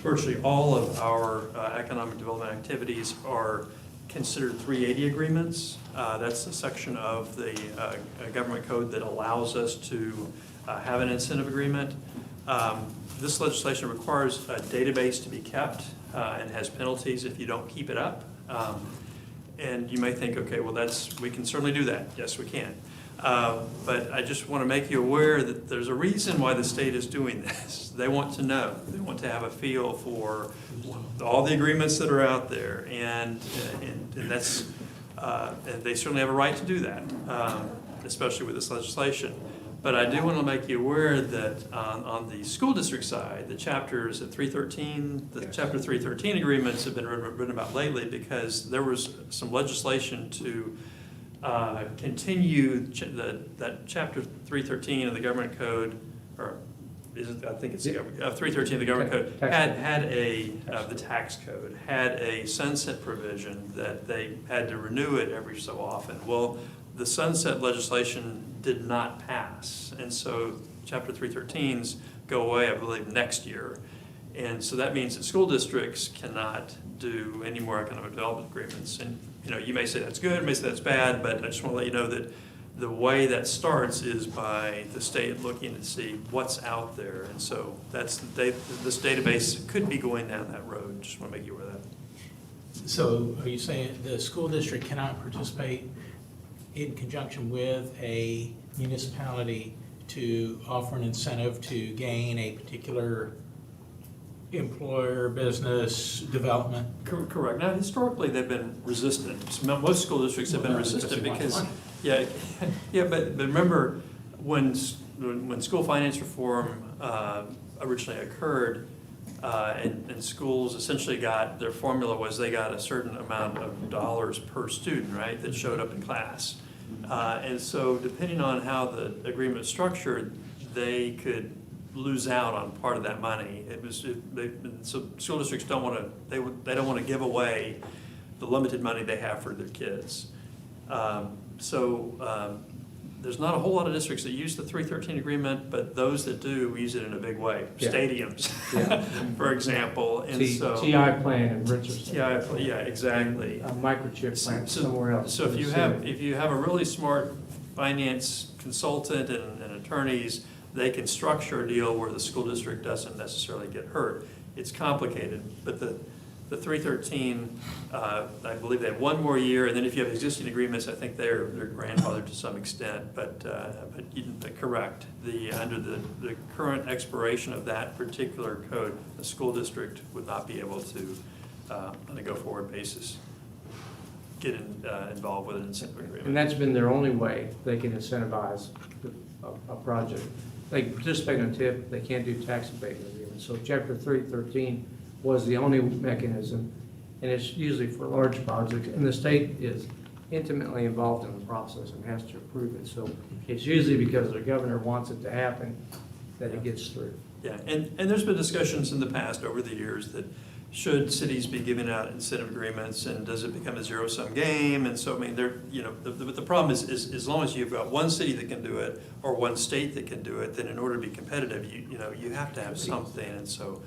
virtually all of our economic development activities are considered 380 agreements. That's the section of the government code that allows us to have an incentive agreement. This legislation requires a database to be kept and has penalties if you don't keep it up. And you may think, okay, well, we can certainly do that. Yes, we can. But I just want to make you aware that there's a reason why the state is doing this. They want to know. They want to have a feel for all the agreements that are out there, and that's and they certainly have a right to do that, especially with this legislation. But I do want to make you aware that on the school district side, the chapters at 313, the Chapter 313 agreements have been written about lately because there was some legislation to continue that Chapter 313 of the government code, or I think it's 313 of the government code, had the tax code, had a sunset provision that they had to renew it every so often. Well, the sunset legislation did not pass, and so Chapter 313s go away, I believe, next year. And so that means that school districts cannot do any more economic development agreements. And you may say that's good, you may say that's bad, but I just want to let you know that the way that starts is by the state looking to see what's out there. And so this database could be going down that road. Just want to make you aware of that. So are you saying the school district cannot participate in conjunction with a municipality to offer an incentive to gain a particular employer, business, development? Correct. Now, historically, they've been resistant. Most school districts have been resistant because, but remember, when school finance reform originally occurred, and schools essentially got, their formula was they got a certain amount of dollars per student, right, that showed up in class. And so depending on how the agreement is structured, they could lose out on part of that money. So school districts don't want to, they don't want to give away the limited money they have for their kids. There's not a whole lot of districts that use the 313 agreement, but those that do use it in a big way. Yeah. Stadiums, for example. And TI plant in Richardson. Yeah, exactly. A microchip plant somewhere else. So if you have a really smart finance consultant and attorneys, they can structure a deal where the school district doesn't necessarily get hurt. It's complicated, but the 313, I believe they have one more year, and then if you have existing agreements, I think they're grandfathered to some extent. But correct, under the current expiration of that particular code, the school district would not be able to, on a go-forward basis, get involved with an incentive agreement. And that's been their only way they can incentivize a project. They can participate in TIP, they can't do tax abatement agreements. So Chapter 313 was the only mechanism, and it's usually for large projects. And the state is intimately involved in the process and has to approve it. So it's usually because the governor wants it to happen that it gets through. Yeah, and there's been discussions in the past over the years that should cities be giving out incentive agreements, and does it become a zero-sum game? And so, I mean, the problem is as long as you've got one city that can do it or one state that can do it, then in order to be competitive, you have to have something. And so,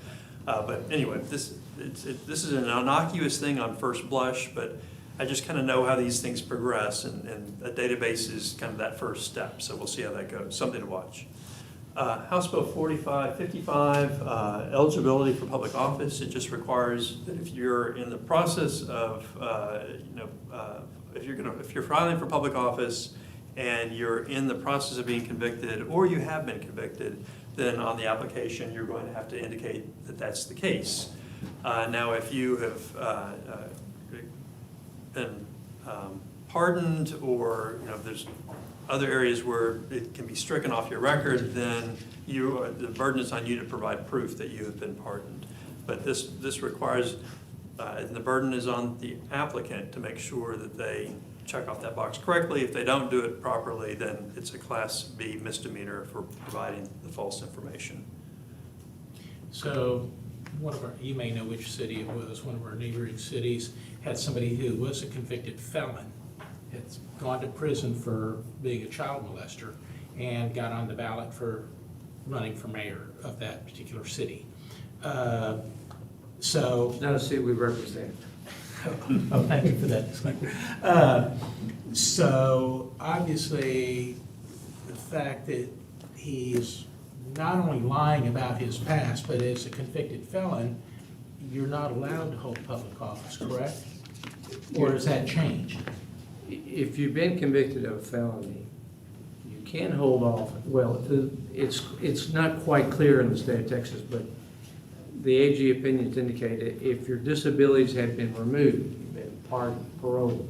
but anyway, this is an innocuous thing on first blush, but I just kind of know how these things progress, and a database is kind of that first step. So we'll see how that goes. Something to watch. House Bill 55, eligibility for public office. It just requires that if you're in the process of, if you're filing for public office and you're in the process of being convicted, or you have been convicted, then on the application you're going to have to indicate that that's the case. Now, if you have been pardoned, or there's other areas where it can be stricken off your record, then the burden is on you to provide proof that you have been pardoned. But this requires, and the burden is on the applicant to make sure that they check off that box correctly. If they don't do it properly, then it's a Class B misdemeanor for providing the false information. So you may know which city it was, one of our neighboring cities had somebody who was a convicted felon, had gone to prison for being a child molester, and got on the ballot for running for mayor of that particular city. So. It's not a city we represent. Oh, thank you for that disclaimer. So obviously, the fact that he's not only lying about his past, but as a convicted felon, you're not allowed to hold public office, correct? Or has that changed? If you've been convicted of a felony, you can hold off. Well, it's not quite clear in the state of Texas, but the AG opinions indicate that if your disabilities have been removed, you've been pardoned, paroled,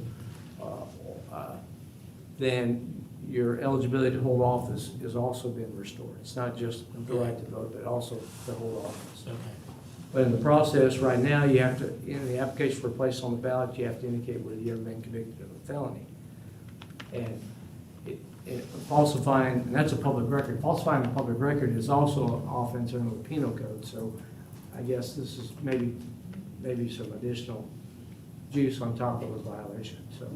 then your eligibility to hold office has also been restored. It's not just the right to vote, but also to hold office. Okay. But in the process right now, you have to, in the application for place on the ballot, you have to indicate whether you've ever been convicted of a felony. And falsifying, and that's a public record, falsifying a public record is also an offense under the penal code. So I guess this is maybe some additional juice on top of a violation, so.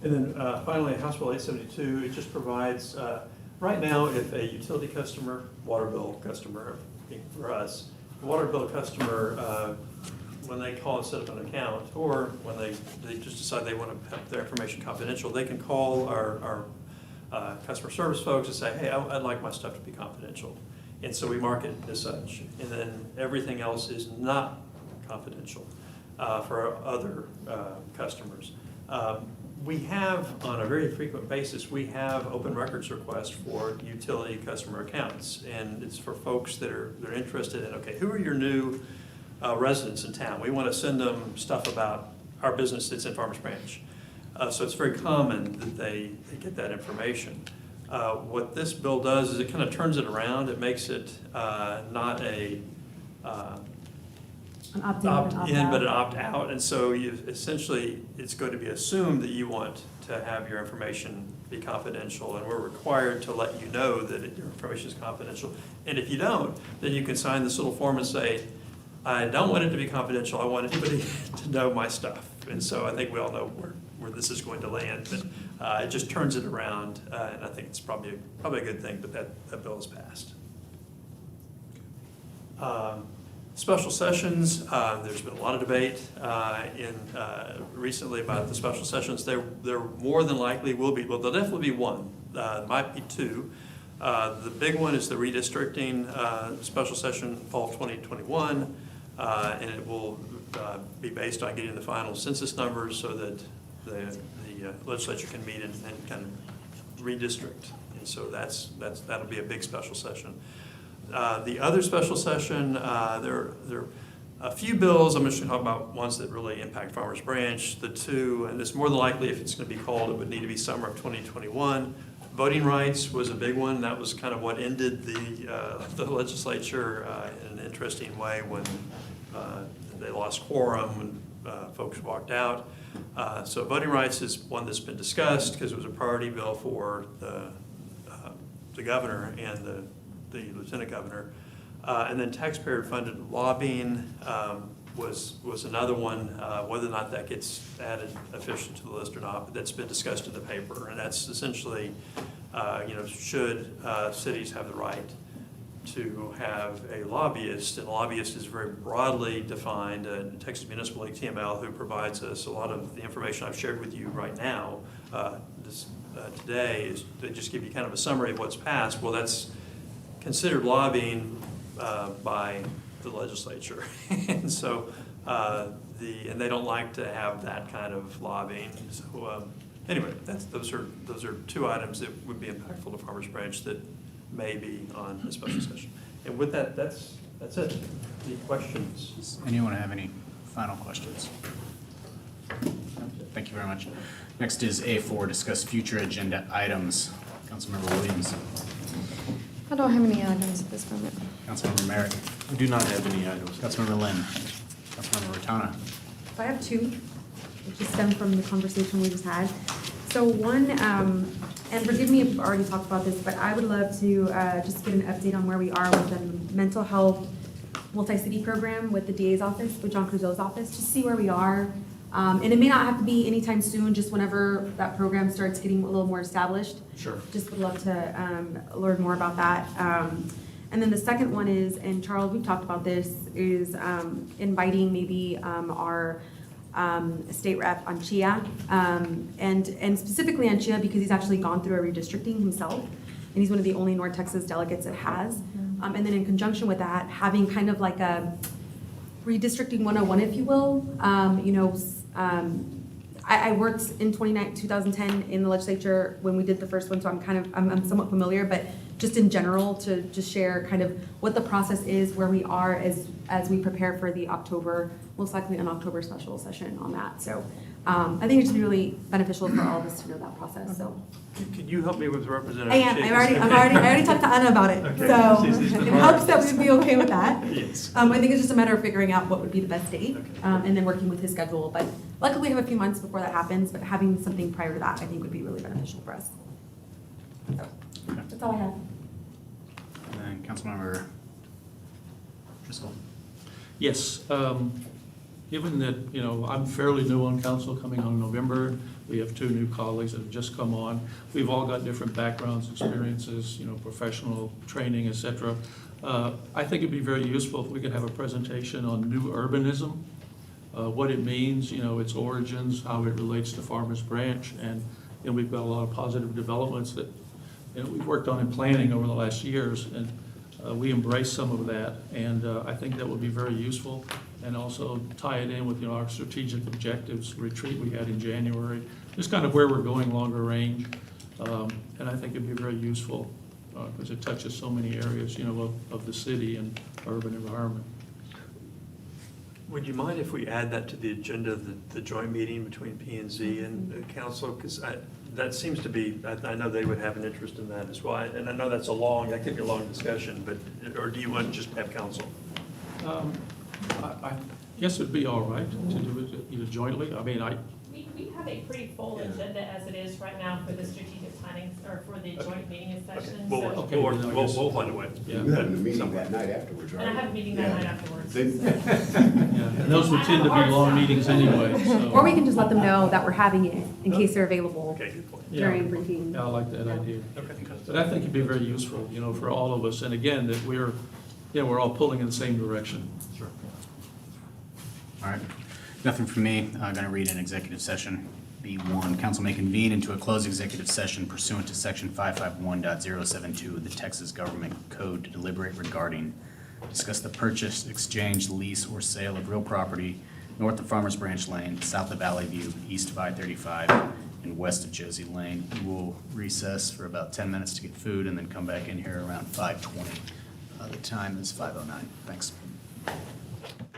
And then finally, House Bill 872, it just provides, right now, if a utility customer, water bill customer, for us, the water bill customer, when they call and set up an account, or when they just decide they want to have their information confidential, they can call our customer service folks and say, hey, I'd like my stuff to be confidential. And so we mark it as such. And then everything else is not confidential for other customers. We have, on a very frequent basis, we have open records requests for utility customer accounts. And it's for folks that are interested in, okay, who are your new residents in town? We want to send them stuff about our business that's in Farmers Branch. So it's very common that they get that information. What this bill does is it kind of turns it around. It makes it not an opt-in, but an opt-out. And so essentially, it's going to be assumed that you want to have your information be confidential, and we're required to let you know that your information is confidential. And if you don't, then you can sign this little form and say, I don't want it to be confidential. I want anybody to know my stuff. And so I think we all know where this is going to land, but it just turns it around, and I think it's probably a good thing, but that bill is passed. Special sessions, there's been a lot of debate recently about the special sessions. There more than likely will be, well, there'll definitely be one, might be two. The big one is the redistricting special session fall of 2021, and it will be based on getting the final census numbers so that the legislature can meet and kind of redistrict. And so that'll be a big special session. The other special session, there are a few bills. I'm just going to talk about ones that really impact Farmers Branch. The two, and it's more than likely if it's going to be called, it would need to be summer of 2021. Voting rights was a big one. That was kind of what ended the legislature in an interesting way when they lost quorum and folks walked out. So voting rights is one that's been discussed because it was a priority bill for the governor and the lieutenant governor. And then taxpayer-funded lobbying was another one, whether or not that gets added officially to the list or not, but that's been discussed in the paper. And that's essentially, should cities have the right to have a lobbyist? And a lobbyist is very broadly defined. Texas Municipal League TML, who provides us a lot of the information I've shared with you right now today, is they just give you kind of a summary of what's passed. Well, that's considered lobbying by the legislature. And so and they don't like to have that kind of lobbying. So anyway, those are two items that would be impactful to Farmers Branch that may be on a special session. And with that, that's it. Any questions? Does anyone have any final questions? Thank you very much. Next is A4, discuss future agenda items. Councilmember Williams. I don't have any items at this moment. Councilmember Merritt. We do not have any items. Councilmember Lynn. Councilmember Rotana. So I have two, which just stem from the conversation we just had. So one, and forgive me if I've already talked about this, but I would love to just get an update on where we are with the mental health multi-city program with the DA's office, with John Crusoe's office, just see where we are. And it may not have to be anytime soon, just whenever that program starts getting a little more established. Sure. Just would love to learn more about that. And then the second one is, and Charles, we've talked about this, is inviting maybe our state rep on Chia, and specifically on Chia because he's actually gone through a redistricting himself, and he's one of the only North Texas delegates it has. And then in conjunction with that, having kind of like a redistricting 101, if you will. I worked in 2010 in the legislature when we did the first one, so I'm somewhat familiar, but just in general to just share kind of what the process is, where we are as we prepare for the most likely an October special session on that. So I think it should be really beneficial for all of us to know that process, so. Can you help me with Representative? I am, I already talked to Anna about it, Okay. so She's the it helps that we'd be okay with that. Yes. I think it's just a matter of figuring out what would be the best date, and then working with his schedule. But luckily, we have a few months before that happens, but having something prior to that, I think would be really beneficial for us. So, that's all I have. And then Councilmember Driscoll. Yes, given that, I'm fairly new on council, coming on in November, we have two new colleagues that have just come on. We've all got different backgrounds, experiences, professional training, et cetera. I think it'd be very useful if we could have a presentation on new urbanism, what it means, its origins, how it relates to Farmers Branch, and we've got a lot of positive developments that we've worked on in planning over the last years, and we embrace some of that, and I think that would be very useful, and also tie it in with our strategic objectives retreat we had in January, just kind of where we're going longer range, and I think it'd be very useful because it touches so many areas of the city and urban environment. Would you mind if we add that to the agenda of the joint meeting between P&Z and the council? Because that seems to be, I know they would have an interest in that as well. And I know that could be a long discussion, but, or do you want to just have council? I guess it'd be all right to do it either jointly. We have a pretty full agenda as it is right now for the strategic planning, or for the joint meeting session. We'll find a way. Yeah. You have a meeting that night afterwards, right? And I have a meeting that night afterwards. And those would tend to be long meetings anyway, so. Or we can just let them know that we're having it in case they're available Okay, good point. during briefing. Yeah, I like that idea. Okay. But I think it'd be very useful, for all of us, and again, that we're all pulling in the same direction. Sure. All right. Nothing from me. I'm going to read an executive session. B1, council may convene into a closed executive session pursuant to section 551.072 of the Texas Government Code to deliberate regarding, discuss the purchase, exchange, lease, or sale of real property north of Farmers Branch Lane, south of Valley View, east of I-35, and west of Josie Lane. We will recess for about 10 minutes to get food and then come back in here around 5:20. The time is 5:09. Thanks.